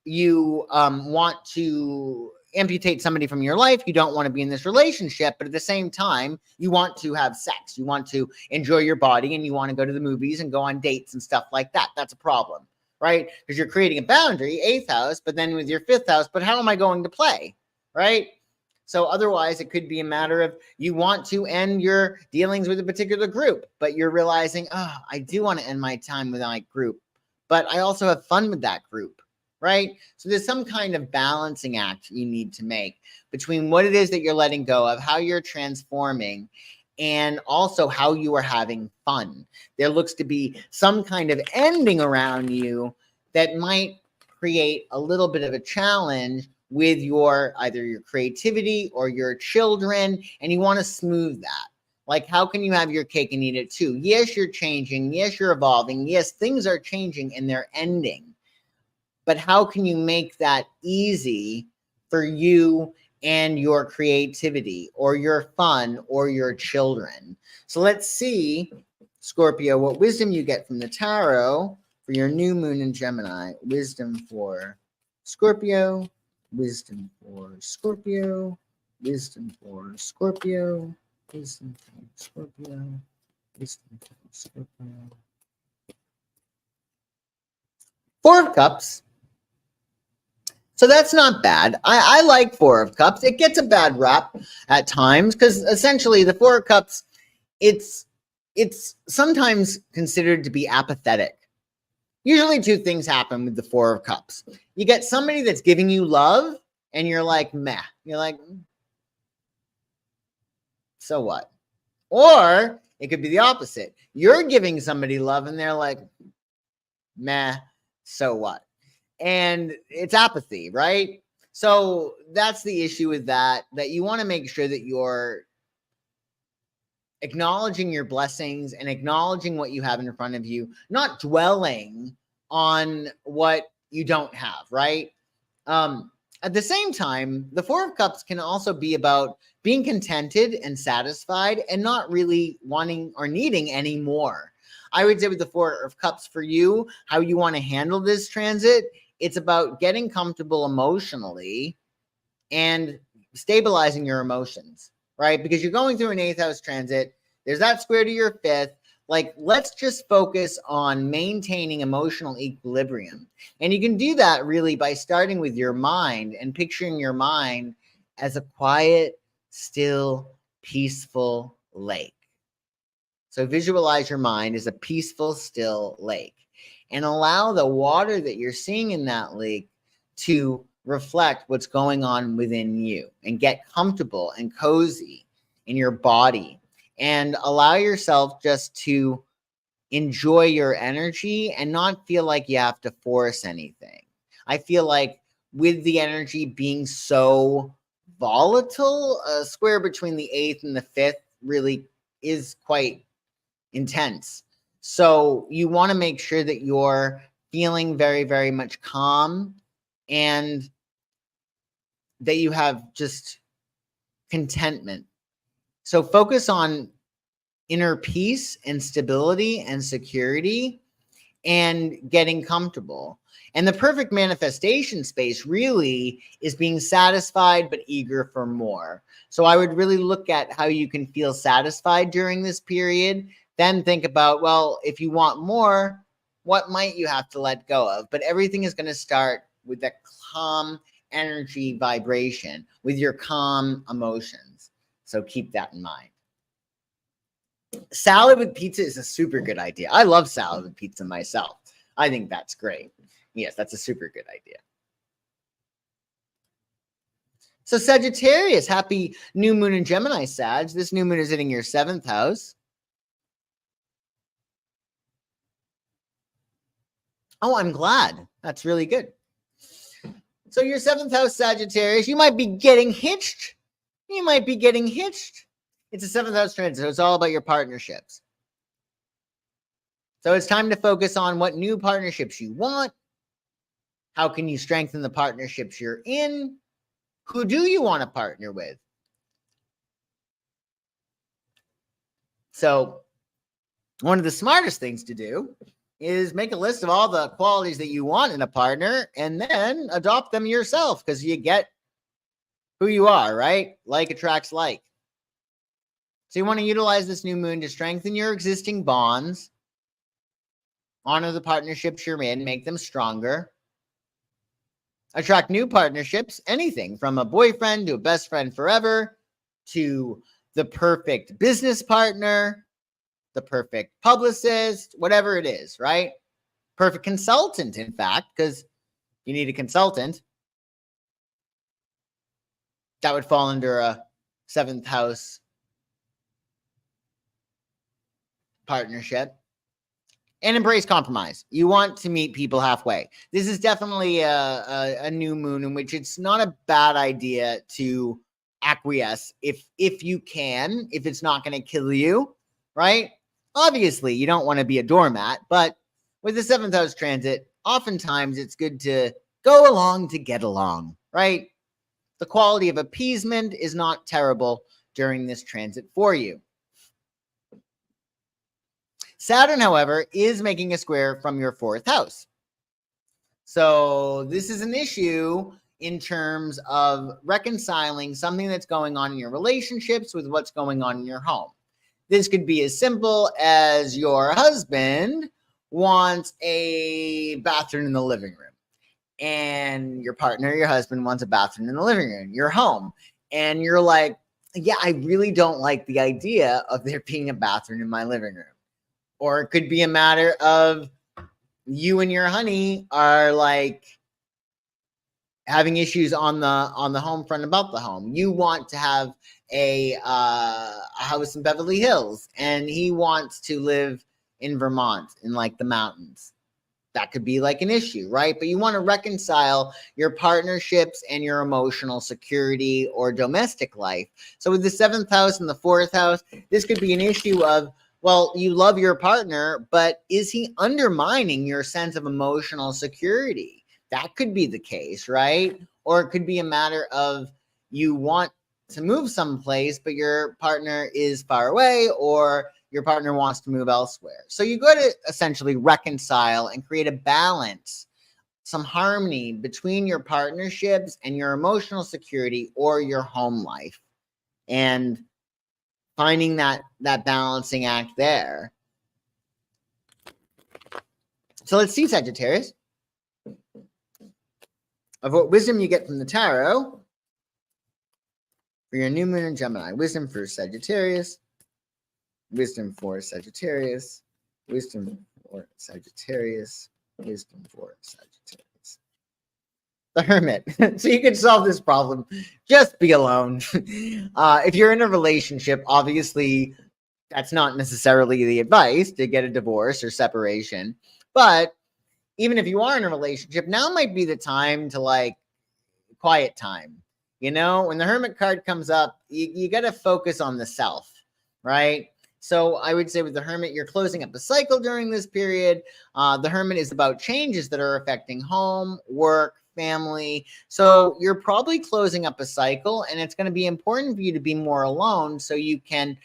you want to amputate somebody from your life. You don't want to be in this relationship, but at the same time, you want to have sex. You want to enjoy your body, and you want to go to the movies and go on dates and stuff like that. That's a problem, right? Because you're creating a boundary, eighth house, but then with your fifth house, but how am I going to play, right? So otherwise, it could be a matter of you want to end your dealings with a particular group, but you're realizing, oh, I do want to end my time with my group, but I also have fun with that group, right? So there's some kind of balancing act you need to make between what it is that you're letting go of, how you're transforming, and also how you are having fun. There looks to be some kind of ending around you that might create a little bit of a challenge with either your creativity or your children, and you want to smooth that. Like, how can you have your cake and eat it too? Yes, you're changing. Yes, you're evolving. Yes, things are changing and they're ending. But how can you make that easy for you and your creativity or your fun or your children? So let's see, Scorpio, what wisdom you get from the tarot for your new moon in Gemini. Wisdom for Scorpio, wisdom for Scorpio, wisdom for Scorpio, wisdom for Scorpio, wisdom for Scorpio. Four of Cups. So that's not bad. I like Four of Cups. It gets a bad rap at times because essentially the Four of Cups, it's sometimes considered to be apathetic. Usually two things happen with the Four of Cups. You get somebody that's giving you love and you're like, meh. You're like, so what? Or it could be the opposite. You're giving somebody love and they're like, meh, so what? And it's apathy, right? So that's the issue with that you want to make sure that you're acknowledging your blessings and acknowledging what you have in front of you, not dwelling on what you don't have, right? At the same time, the Four of Cups can also be about being contented and satisfied and not really wanting or needing any more. I would say with the Four of Cups for you, how you want to handle this transit, it's about getting comfortable emotionally and stabilizing your emotions, right? Because you're going through an eighth house transit. There's that square to your fifth. Like, let's just focus on maintaining emotional equilibrium. And you can do that really by starting with your mind and picturing your mind as a quiet, still, peaceful lake. So visualize your mind as a peaceful, still lake and allow the water that you're seeing in that lake to reflect what's going on within you and get comfortable and cozy in your body and allow yourself just to enjoy your energy and not feel like you have to force anything. I feel like with the energy being so volatile, a square between the 8th and the 5th really is quite intense. So you want to make sure that you're feeling very, very much calm and that you have just contentment. So focus on inner peace and stability and security and getting comfortable. And the perfect manifestation space really is being satisfied but eager for more. So I would really look at how you can feel satisfied during this period. Then think about, well, if you want more, what might you have to let go of? But everything is going to start with that calm energy vibration, with your calm emotions. So keep that in mind. Salad with pizza is a super good idea. I love salad with pizza myself. I think that's great. Yes, that's a super good idea. So Sagittarius, happy new moon in Gemini, Sag. This new moon is hitting your 7th house. Oh, I'm glad. That's really good. So your 7th house, Sagittarius, you might be getting hitched. You might be getting hitched. It's a 7th house transit, so it's all about your partnerships. So it's time to focus on what new partnerships you want. How can you strengthen the partnerships you're in? Who do you want to partner with? So one of the smartest things to do is make a list of all the qualities that you want in a partner and then adopt them yourself because you get who you are, right? Like attracts like. So you want to utilize this new moon to strengthen your existing bonds, honor the partnerships you're in, make them stronger, attract new partnerships, anything from a boyfriend to a best friend forever to the perfect business partner, the perfect publicist, whatever it is, right? Perfect consultant, in fact, because you need a consultant. That would fall under a 7th house partnership. And embrace compromise. You want to meet people halfway. This is definitely a new moon in which it's not a bad idea to acquiesce if you can, if it's not going to kill you, right? Obviously, you don't want to be a doormat, but with the 7th house transit, oftentimes it's good to go along to get along, right? The quality of appeasement is not terrible during this transit for you. Saturn, however, is making a square from your 4th house. So this is an issue in terms of reconciling something that's going on in your relationships with what's going on in your home. This could be as simple as your husband wants a bathroom in the living room, and your partner, your husband, wants a bathroom in the living room, your home, and you're like, yeah, I really don't like the idea of there being a bathroom in my living room. Or it could be a matter of you and your honey are like having issues on the home front about the home. You want to have a house in Beverly Hills, and he wants to live in Vermont in like the mountains. That could be like an issue, right? But you want to reconcile your partnerships and your emotional security or domestic life. So with the 7th house and the 4th house, this could be an issue of, well, you love your partner, but is he undermining your sense of emotional security? That could be the case, right? Or it could be a matter of you want to move someplace, but your partner is far away, or your partner wants to move elsewhere. So you got to essentially reconcile and create a balance, some harmony between your partnerships and your emotional security or your home life. And finding that balancing act there. So let's see, Sagittarius, of what wisdom you get from the tarot for your new moon in Gemini. Wisdom for Sagittarius. Wisdom for Sagittarius. Wisdom for Sagittarius. Wisdom for Sagittarius. The Hermit. So you can solve this problem. Just be alone. If you're in a relationship, obviously that's not necessarily the advice to get a divorce or separation. But even if you are in a relationship, now might be the time to like quiet time. You know, when the Hermit card comes up, you got to focus on the self, right? So I would say with the Hermit, you're closing up a cycle during this period. The Hermit is about changes that are affecting home, work, family. So you're probably closing up a cycle, and it's going to be important for you to be more alone so you can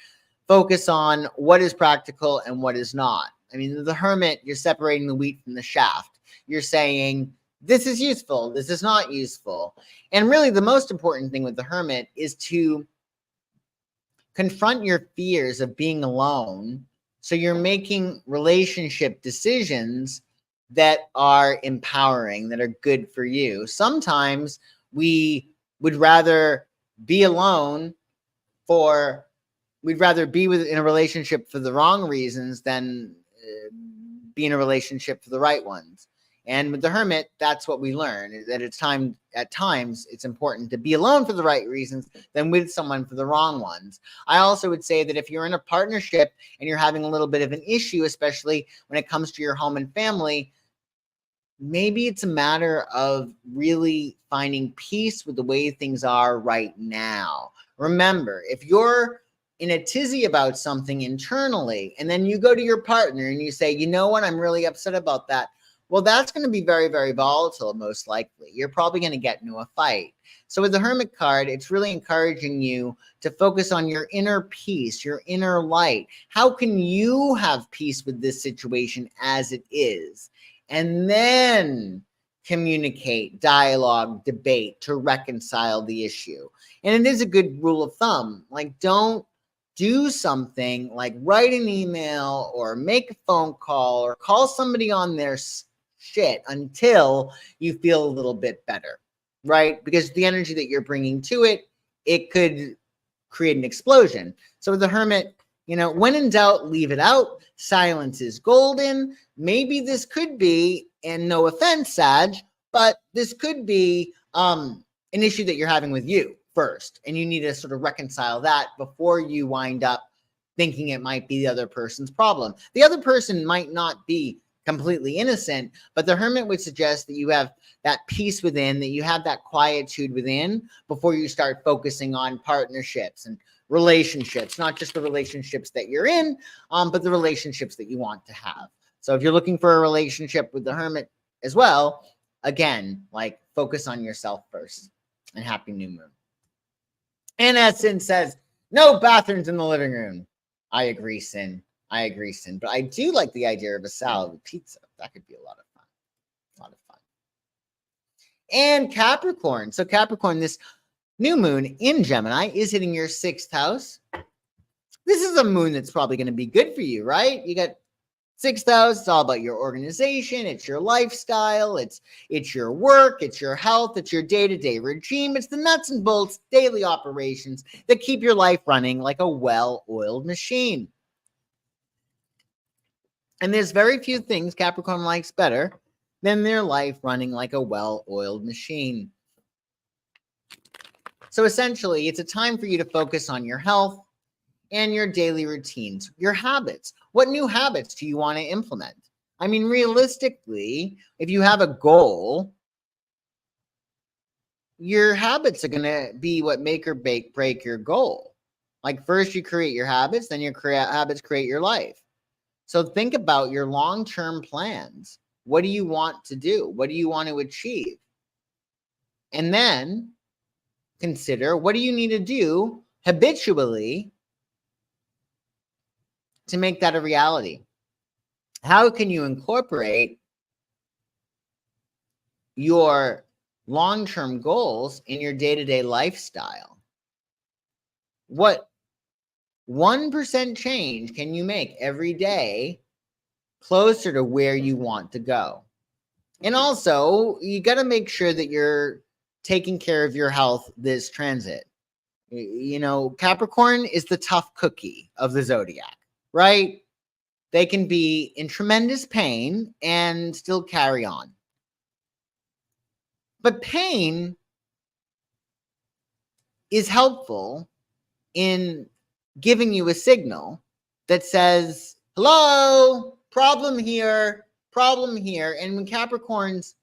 focus on what is practical and what is not. I mean, the Hermit, you're separating the wheat from the shaft. You're saying, this is useful, this is not useful. And really, the most important thing with the Hermit is to confront your fears of being alone. So you're making relationship decisions that are empowering, that are good for you. Sometimes we would rather be alone we'd rather be in a relationship for the wrong reasons than be in a relationship for the right ones. And with the Hermit, that's what we learn, that at times it's important to be alone for the right reasons than with someone for the wrong ones. I also would say that if you're in a partnership and you're having a little bit of an issue, especially when it comes to your home and family, maybe it's a matter of really finding peace with the way things are right now. Remember, if you're in a tizzy about something internally, and then you go to your partner and you say, you know what, I'm really upset about that. Well, that's going to be very, very volatile, most likely. You're probably going to get into a fight. So with the Hermit card, it's really encouraging you to focus on your inner peace, your inner light. How can you have peace with this situation as it is? And then communicate, dialogue, debate to reconcile the issue. And it is a good rule of thumb. Like, don't do something like write an email or make a phone call or call somebody on their shit until you feel a little bit better, right? Because the energy that you're bringing to it, it could create an explosion. So with the Hermit, you know, when in doubt, leave it out. Silence is golden. Maybe this could be, and no offense, Sag, but this could be an issue that you're having with you first, and you need to sort of reconcile that before you wind up thinking it might be the other person's problem. The other person might not be completely innocent, but the Hermit would suggest that you have that peace within, that you have that quietude within before you start focusing on partnerships and relationships, not just the relationships that you're in, but the relationships that you want to have. So if you're looking for a relationship with the Hermit as well, again, like focus on yourself first. And happy new moon. Anna Sin says, no bathrooms in the living room. I agree, Sin. I agree, Sin. But I do like the idea of a salad with pizza. That could be a lot of fun. A lot of fun. And Capricorn. So Capricorn, this new moon in Gemini is hitting your 6th house. This is a moon that's probably going to be good for you, right? You got 6th house. It's all about your organization. It's your lifestyle. It's your work. It's your health. It's your day-to-day regime. It's the nuts and bolts daily operations that keep your life running like a well-oiled machine. And there's very few things Capricorn likes better than their life running like a well-oiled machine. So essentially, it's a time for you to focus on your health and your daily routines, your habits. What new habits do you want to implement? I mean, realistically, if you have a goal, your habits are going to be what make or break your goal. Like first you create your habits, then your habits create your life. So think about your long-term plans. What do you want to do? What do you want to achieve? And then consider, what do you need to do habitually to make that a reality? How can you incorporate your long-term goals in your day-to-day lifestyle? What 1% change can you make every day closer to where you want to go? And also, you got to make sure that you're taking care of your health this transit. You know, Capricorn is the tough cookie of the zodiac, right? They can be in tremendous pain and still carry on. But pain is helpful in giving you a signal that says, hello, problem here. And when Capricorns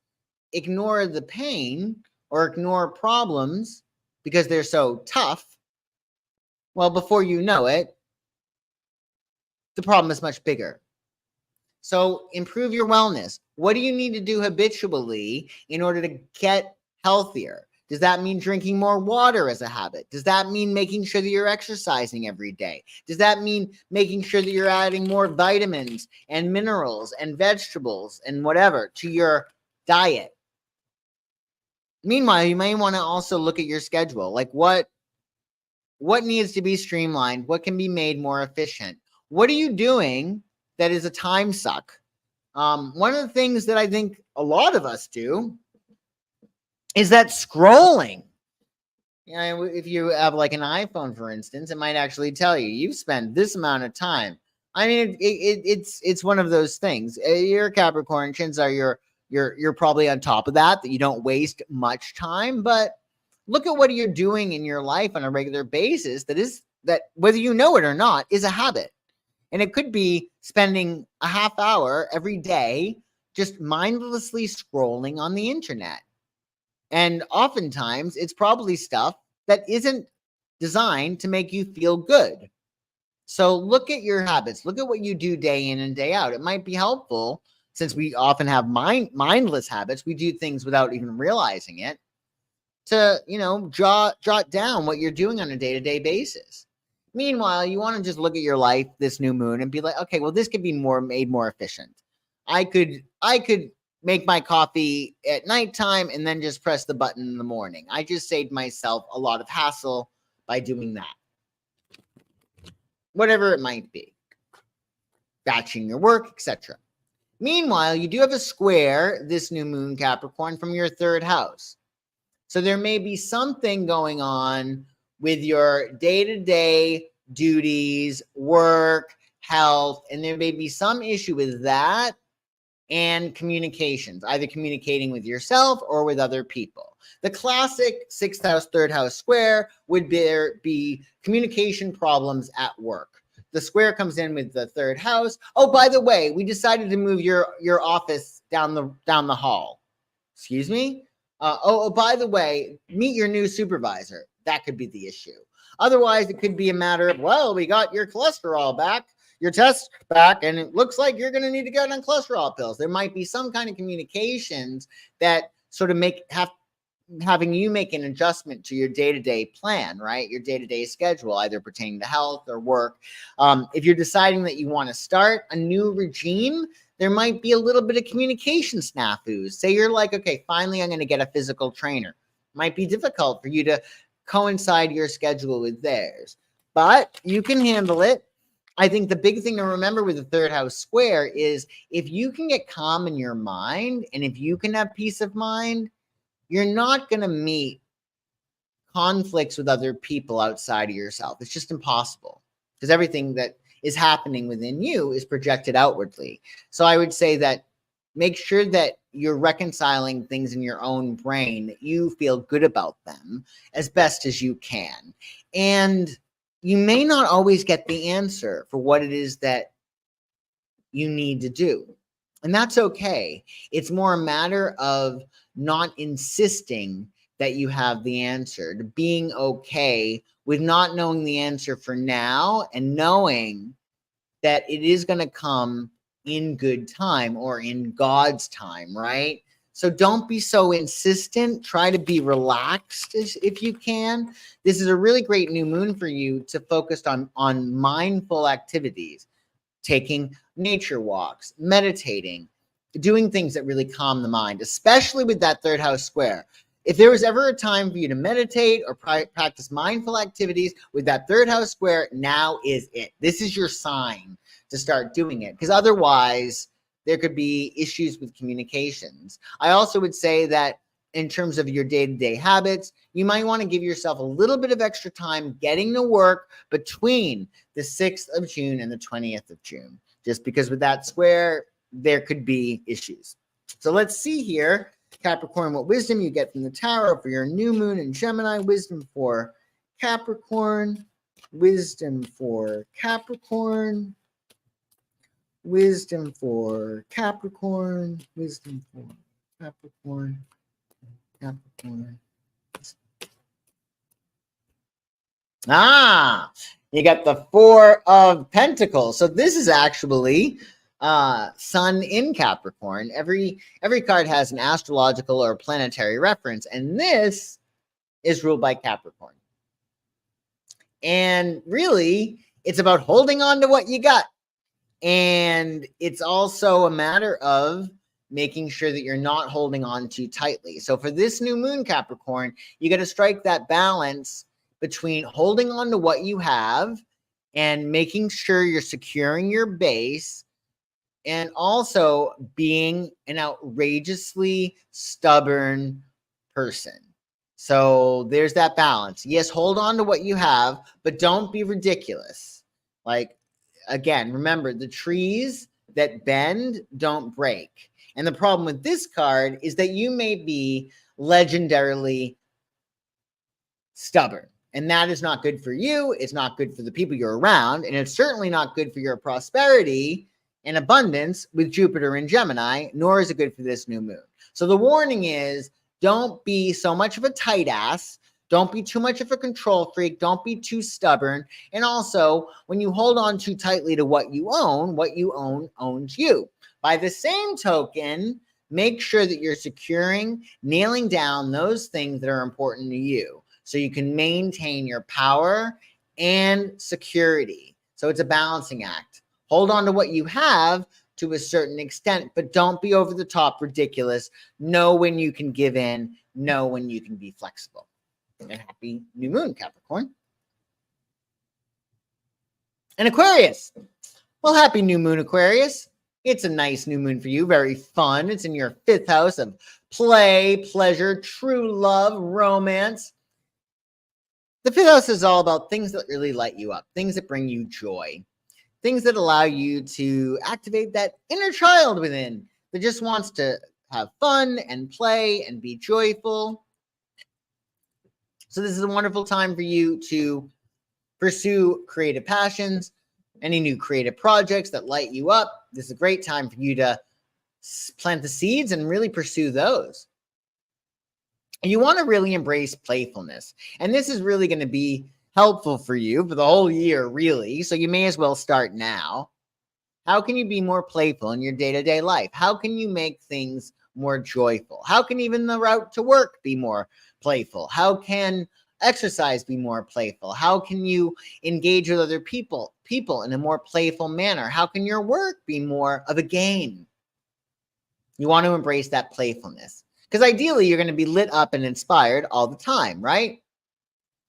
ignore the pain or ignore problems because they're so tough, well, before you know it, the problem is much bigger. So improve your wellness. What do you need to do habitually in order to get healthier? Does that mean drinking more water as a habit? Does that mean making sure that you're exercising every day? Does that mean making sure that you're adding more vitamins and minerals and vegetables and whatever to your diet? Meanwhile, you may want to also look at your schedule. Like what needs to be streamlined? What can be made more efficient? What are you doing that is a time suck? One of the things that I think a lot of us do is that scrolling. You know, if you have like an iPhone, for instance, it might actually tell you you've spent this amount of time. I mean, it's one of those things. You're a Capricorn, chances are you're probably on top of that you don't waste much time. But look at what you're doing in your life on a regular basis. That whether you know it or not is a habit. And it could be spending a half hour every day just mindlessly scrolling on the internet. And oftentimes it's probably stuff that isn't designed to make you feel good. So look at your habits. Look at what you do day in and day out. It might be helpful, since we often have mindless habits. We do things without even realizing it, to, you know, jot down what you're doing on a day-to-day basis. Meanwhile, you want to just look at your life this new moon and be like, okay, well, this could be made more efficient. I could make my coffee at nighttime and then just press the button in the morning. I just saved myself a lot of hassle by doing that. Whatever it might be. Batching your work, etc. Meanwhile, you do have a square this new moon, Capricorn, from your third house. So there may be something going on with your day-to-day duties, work, health, and there may be some issue with that and communications, either communicating with yourself or with other people. The classic sixth house, third house square would be communication problems at work. The square comes in with the third house. Oh, by the way, we decided to move your office down the hall. Excuse me? By the way, meet your new supervisor. That could be the issue. Otherwise, it could be a matter of, well, we got your cholesterol back, your test back, and it looks like you're going to need to get on cholesterol pills. There might be some kind of communications that sort of having you make an adjustment to your day-to-day plan, right? Your day-to-day schedule, either pertaining to health or work. If you're deciding that you want to start a new regime, there might be a little bit of communication snafus. Say you're like, okay, finally I'm going to get a physical trainer. Might be difficult for you to coincide your schedule with theirs, but you can handle it. I think the big thing to remember with the third house square is if you can get calm in your mind and if you can have peace of mind, you're not going to meet conflicts with other people outside of yourself. It's just impossible because everything that is happening within you is projected outwardly. So I would say that make sure that you're reconciling things in your own brain, that you feel good about them as best as you can. And you may not always get the answer for what it is that you need to do. And that's okay. It's more a matter of not insisting that you have the answer, to being okay with not knowing the answer for now and knowing that it is going to come in good time or in God's time, right? So don't be so insistent. Try to be relaxed if you can. This is a really great new moon for you to focus on mindful activities, taking nature walks, meditating, doing things that really calm the mind, especially with that third house square. If there was ever a time for you to meditate or practice mindful activities with that third house square, now is it. This is your sign to start doing it, because otherwise there could be issues with communications. I also would say that in terms of your day-to-day habits, you might want to give yourself a little bit of extra time getting to work between the 6th of June and the 20th of June, just because with that square, there could be issues. So let's see here, Capricorn, what wisdom you get from the tarot for your new moon in Gemini. Wisdom for Capricorn, wisdom for Capricorn, wisdom for Capricorn, wisdom for Capricorn, Capricorn. You got the 4 of Pentacles. So this is actually Sun in Capricorn. Every card has an astrological or planetary reference, and this is ruled by Capricorn. And really, it's about holding on to what you got. And it's also a matter of making sure that you're not holding on too tightly. So for this new moon, Capricorn, you got to strike that balance between holding on to what you have and making sure you're securing your base, and also being an outrageously stubborn person. So there's that balance. Yes, hold on to what you have, but don't be ridiculous. Like, again, remember, the trees that bend don't break. And the problem with this card is that you may be legendarily stubborn. And that is not good for you. It's not good for the people you're around. And it's certainly not good for your prosperity and abundance with Jupiter in Gemini, nor is it good for this new moon. So the warning is, don't be so much of a tight ass. Don't be too much of a control freak. Don't be too stubborn. And also, when you hold on too tightly to what you own owns you. By the same token, make sure that you're securing, nailing down those things that are important to you, so you can maintain your power and security. So it's a balancing act. Hold on to what you have to a certain extent, but don't be over the top ridiculous. Know when you can give in. Know when you can be flexible. And happy new moon, Capricorn. And Aquarius. Well, happy new moon, Aquarius. It's a nice new moon for you. Very fun. It's in your 5th house of play, pleasure, true love, romance. The 5th house is all about things that really light you up, things that bring you joy, things that allow you to activate that inner child within that just wants to have fun and play and be joyful. So this is a wonderful time for you to pursue creative passions, any new creative projects that light you up. This is a great time for you to plant the seeds and really pursue those. You want to really embrace playfulness. And this is really going to be helpful for you for the whole year, really. So you may as well start now. How can you be more playful in your day-to-day life? How can you make things more joyful? How can even the route to work be more playful? How can exercise be more playful? How can you engage with other people in a more playful manner? How can your work be more of a game? You want to embrace that playfulness, because ideally you're going to be lit up and inspired all the time, right?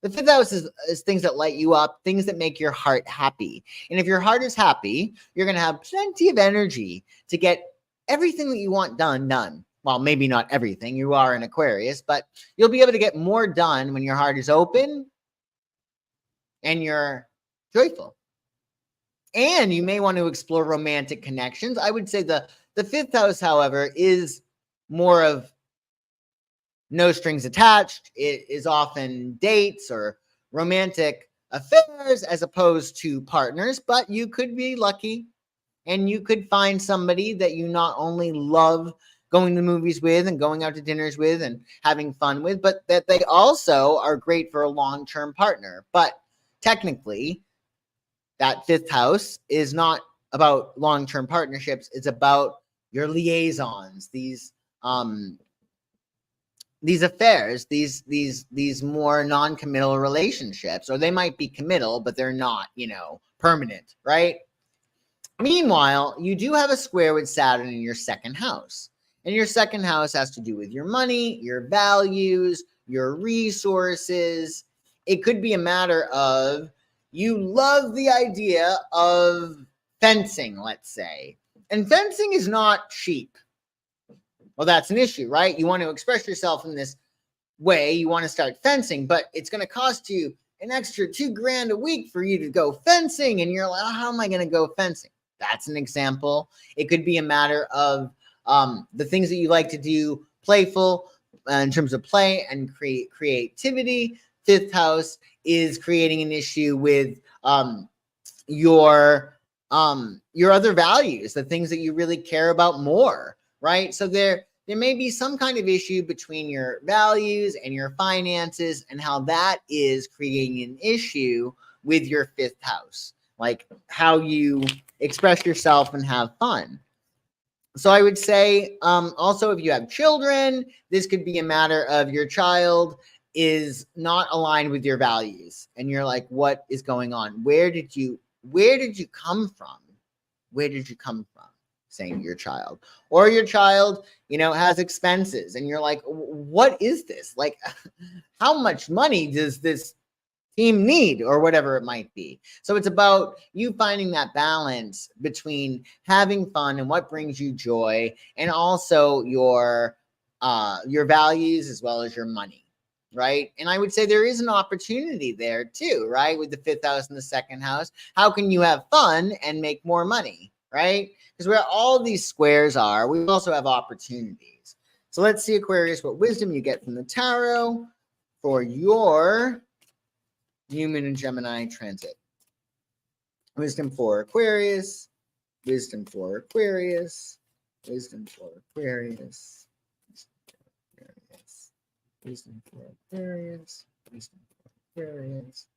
The 5th house is things that light you up, things that make your heart happy. And if your heart is happy, you're going to have plenty of energy to get everything that you want done. Well, maybe not everything. You are an Aquarius, but you'll be able to get more done when your heart is open and you're joyful. And you may want to explore romantic connections. I would say the 5th house, however, is more of no strings attached. It is often dates or romantic affairs as opposed to partners, but you could be lucky and you could find somebody that you not only love going to movies with and going out to dinners with and having fun with, but that they also are great for a long-term partner. But technically, that 5th house is not about long-term partnerships. It's about your liaisons, these affairs, these more non-committal relationships, or they might be committal, but they're not, permanent, right? Meanwhile, you do have a square with Saturn in your 2nd house. And your 2nd house has to do with your money, your values, your resources. It could be a matter of you love the idea of fencing, let's say. And fencing is not cheap. Well, that's an issue, right? You want to express yourself in this way. You want to start fencing, but it's going to cost you an extra $2,000 a week for you to go fencing. And you're like, oh, how am I going to go fencing? That's an example. It could be a matter of the things that you like to do, playful in terms of play and creativity. Fifth house is creating an issue with your other values, the things that you really care about more, right? So there may be some kind of issue between your values and your finances and how that is creating an issue with your fifth house, like how you express yourself and have fun. So I would say also, if you have children, this could be a matter of your child is not aligned with your values. And you're like, what is going on? Where did you come from? Where did you come from? Saying your child. Or your child, has expenses. And you're like, what is this? Like, how much money does this team need, or whatever it might be? So it's about you finding that balance between having fun and what brings you joy, and also your values as well as your money, right? And I would say there is an opportunity there too, right? With the fifth house and the second house, how can you have fun and make more money, right? Because where all these squares are, we also have opportunities. So let's see, Aquarius, what wisdom you get from the tarot for your New Moon and Gemini transit. Wisdom for Aquarius. Wisdom for Aquarius. Wisdom for Aquarius. Wisdom for Aquarius. Wisdom for Aquarius.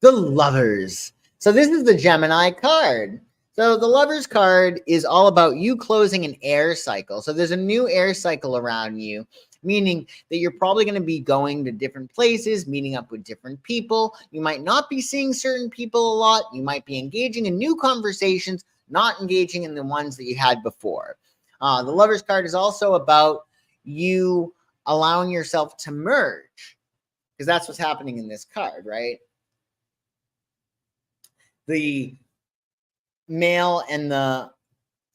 The Lovers. So this is the Gemini card. So the Lovers card is all about you closing an air cycle. So there's a new air cycle around you, meaning that you're probably going to be going to different places, meeting up with different people. You might not be seeing certain people a lot. You might be engaging in new conversations, not engaging in the ones that you had before. The Lovers card is also about you allowing yourself to merge, because that's what's happening in this card, right? The male and the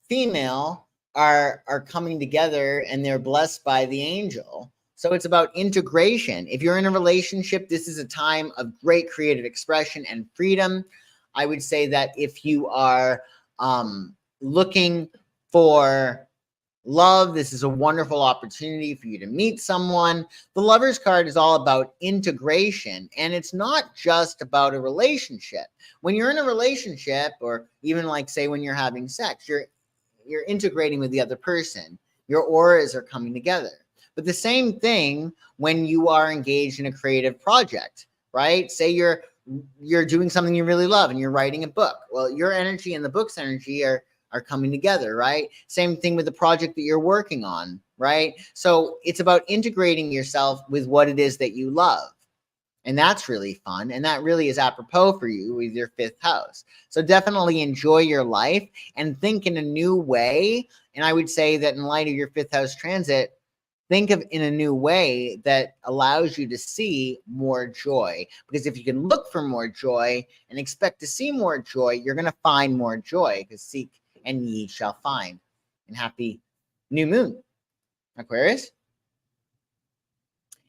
female are coming together, and they're blessed by the angel. So it's about integration. If you're in a relationship, this is a time of great creative expression and freedom. I would say that if you are looking for love, this is a wonderful opportunity for you to meet someone. The Lovers card is all about integration, and it's not just about a relationship. When you're in a relationship, or even like say when you're having sex, you're integrating with the other person. Your auras are coming together. But the same thing when you are engaged in a creative project, right? Say you're doing something you really love and you're writing a book. Well, your energy and the book's energy are coming together, right? Same thing with the project that you're working on, right? So it's about integrating yourself with what it is that you love. And that's really fun. And that really is apropos for you with your fifth house. So definitely enjoy your life and think in a new way. And I would say that in light of your fifth house transit, think of in a new way that allows you to see more joy. Because if you can look for more joy and expect to see more joy, you're going to find more joy, because seek and ye shall find. And happy new moon, Aquarius.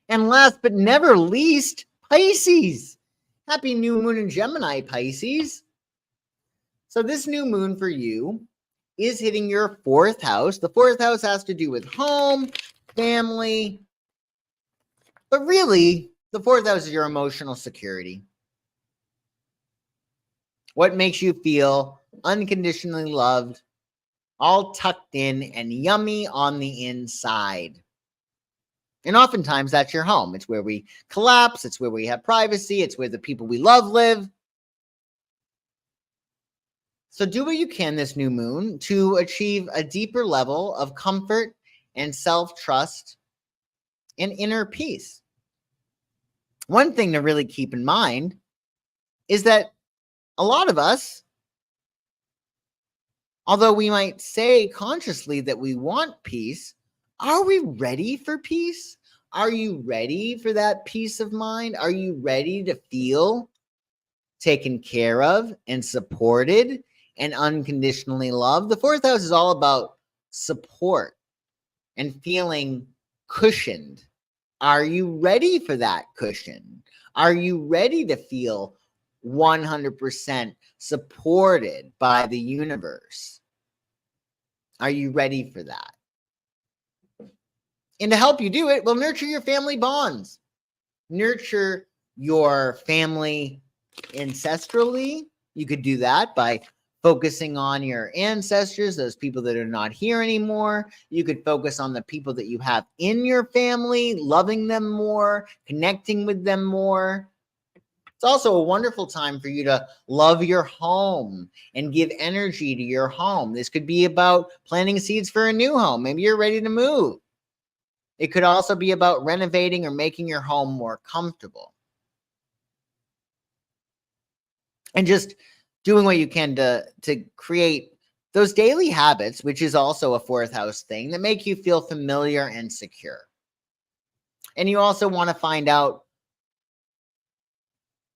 And last but never least, Pisces. Happy new moon in Gemini, Pisces. So this new moon for you is hitting your fourth house. The fourth house has to do with home, family. But really, the fourth house is your emotional security. What makes you feel unconditionally loved, all tucked in and yummy on the inside. And oftentimes that's your home. It's where we collapse. It's where we have privacy. It's where the people we love live. So do what you can this new moon to achieve a deeper level of comfort and self-trust and inner peace. One thing to really keep in mind is that a lot of us, although we might say consciously that we want peace, are we ready for peace? Are you ready for that peace of mind? Are you ready to feel taken care of and supported and unconditionally loved. The fourth house is all about support and feeling cushioned. Are you ready for that cushion? Are you ready to feel 100% supported by the universe? Are you ready for that? And to help you do it, well, nurture your family bonds. Nurture your family ancestrally. You could do that by focusing on your ancestors, those people that are not here anymore. You could focus on the people that you have in your family, loving them more, connecting with them more. It's also a wonderful time for you to love your home and give energy to your home. This could be about planting seeds for a new home. Maybe you're ready to move. It could also be about renovating or making your home more comfortable. And just doing what you can to create those daily habits, which is also a fourth house thing, that make you feel familiar and secure. And you also want to find out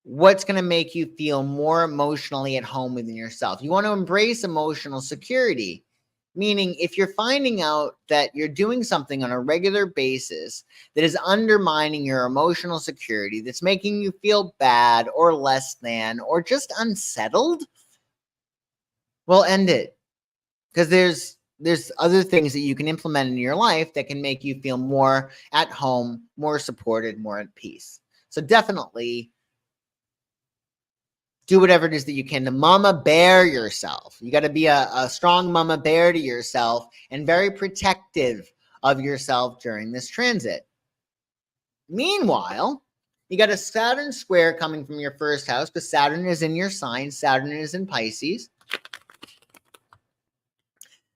what's going to make you feel more emotionally at home within yourself. You want to embrace emotional security, meaning if you're finding out that you're doing something on a regular basis that is undermining your emotional security, that's making you feel bad or less than or just unsettled, well, end it. Because there's other things that you can implement in your life that can make you feel more at home, more supported, more at peace. So definitely do whatever it is that you can to mama bear yourself. You got to be a strong mama bear to yourself and very protective of yourself during this transit. Meanwhile, you got a Saturn square coming from your first house because Saturn is in your sign. Saturn is in Pisces.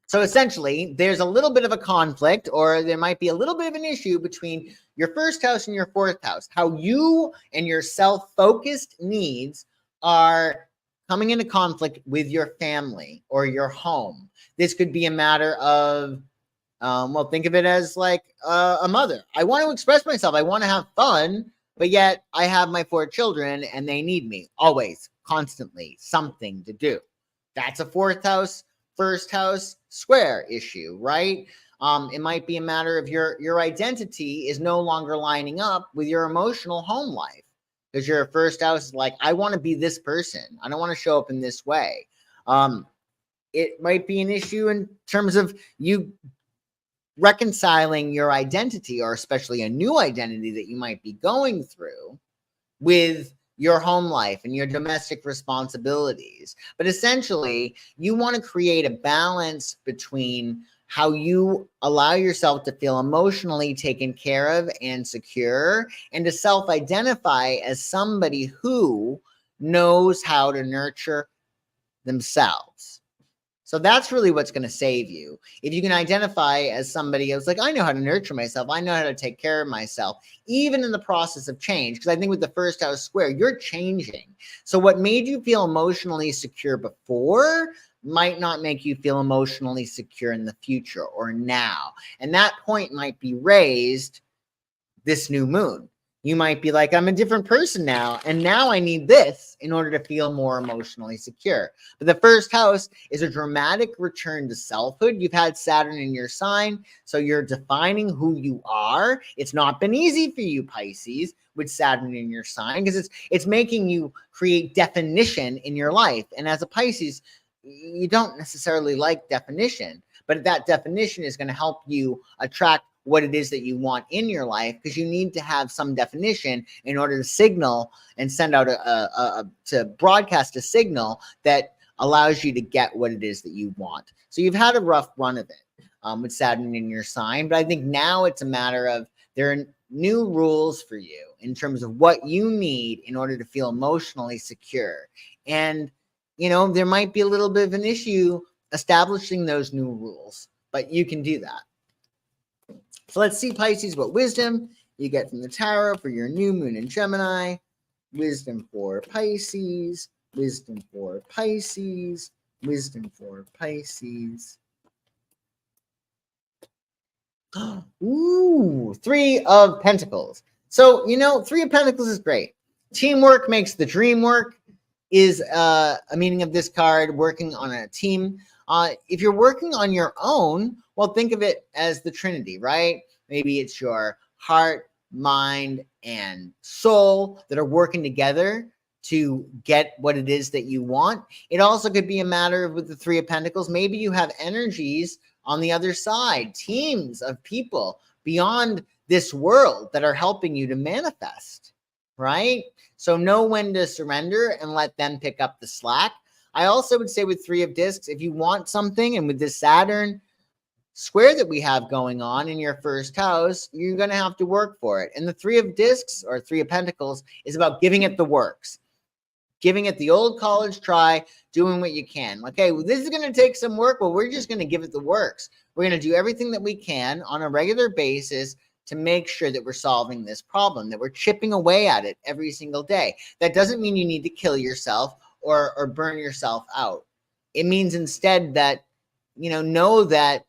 So essentially, there's a little bit of a conflict, or there might be a little bit of an issue between your first house and your fourth house. How you and your self-focused needs are coming into conflict with your family or your home. This could be a matter of, well, think of it as like a mother. I want to express myself. I want to have fun, but yet I have my 4 children and they need me always, constantly, something to do. That's a fourth house, first house square issue, right? It might be a matter of your identity is no longer lining up with your emotional home life. Because your first house is like, I want to be this person. I don't want to show up in this way. It might be an issue in terms of you reconciling your identity, or especially a new identity that you might be going through, with your home life and your domestic responsibilities. But essentially, you want to create a balance between how you allow yourself to feel emotionally taken care of and secure, and to self-identify as somebody who knows how to nurture themselves. So that's really what's going to save you. If you can identify as somebody who's like, I know how to nurture myself. I know how to take care of myself, even in the process of change. Because I think with the first house square, you're changing. So what made you feel emotionally secure before might not make you feel emotionally secure in the future or now. And that point might be raised this new moon. You might be like, I'm a different person now, and now I need this in order to feel more emotionally secure. But the first house is a dramatic return to selfhood. You've had Saturn in your sign, so you're defining who you are. It's not been easy for you, Pisces, with Saturn in your sign, because it's making you create definition in your life. And as a Pisces, you don't necessarily like definition, but that definition is going to help you attract what it is that you want in your life, because you need to have some definition in order to signal and send out to broadcast a signal that allows you to get what it is that you want. So you've had a rough run of it with Saturn in your sign, but I think now it's a matter of there are new rules for you in terms of what you need in order to feel emotionally secure. And, you know, there might be a little bit of an issue establishing those new rules, but you can do that. So let's see, Pisces, what wisdom you get from the tarot for your new moon in Gemini. Wisdom for Pisces, wisdom for Pisces, wisdom for Pisces. Ooh, 3 of Pentacles. So, you know, 3 of Pentacles is great. Teamwork makes the dream work. is a meaning of this card, working on a team. If you're working on your own, well, think of it as the Trinity, right? Maybe it's your heart, mind, and soul that are working together to get what it is that you want. It also could be a matter of, with the Three of Pentacles, maybe you have energies on the other side, teams of people beyond this world that are helping you to manifest, right? So know when to surrender and let them pick up the slack. I also would say with Three of Discs, if you want something, and with this Saturn square that we have going on in your first house, you're going to have to work for it. And the Three of Discs, or Three of Pentacles, is about giving it the works, giving it the old college try, doing what you can. Okay, well, this is going to take some work. Well, we're just going to give it the works. We're going to do everything that we can on a regular basis to make sure that we're solving this problem, that we're chipping away at it every single day. That doesn't mean you need to kill yourself or burn yourself out. It means instead that, know that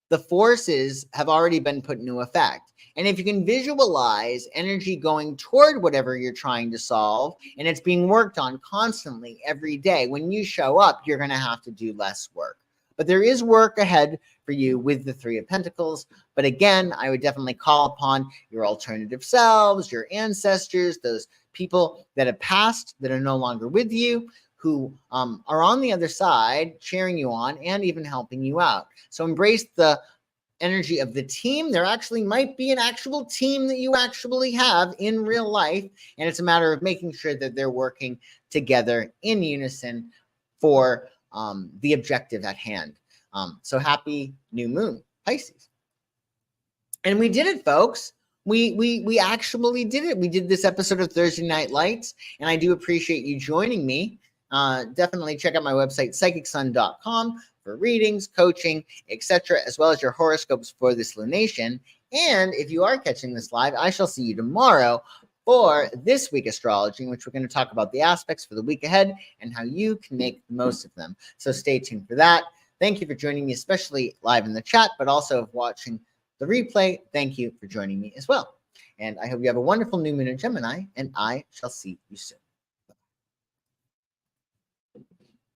the forces have already been put into effect. And if you can visualize energy going toward whatever you're trying to solve, and it's being worked on constantly every day, when you show up, you're going to have to do less work. But there is work ahead for you with the Three of Pentacles. But again, I would definitely call upon your alternative selves, your ancestors, those people that have passed that are no longer with you, who are on the other side, cheering you on and even helping you out. So embrace the energy of the team. There actually might be an actual team that you actually have in real life, and it's a matter of making sure that they're working together in unison for the objective at hand. So happy new moon, Pisces. And we did it, folks. We actually did it. We did this episode of Thursday Night Lights, and I do appreciate you joining me. Definitely check out my website, psychicsun.com, for readings, coaching, etc., as well as your horoscopes for this lunation. And if you are catching this live, I shall see you tomorrow for this week astrology, in which we're going to talk about the aspects for the week ahead and how you can make the most of them. So stay tuned for that. Thank you for joining me, especially live in the chat, but also watching the replay. Thank you for joining me as well. And I hope you have a wonderful new moon in Gemini, and I shall see you soon.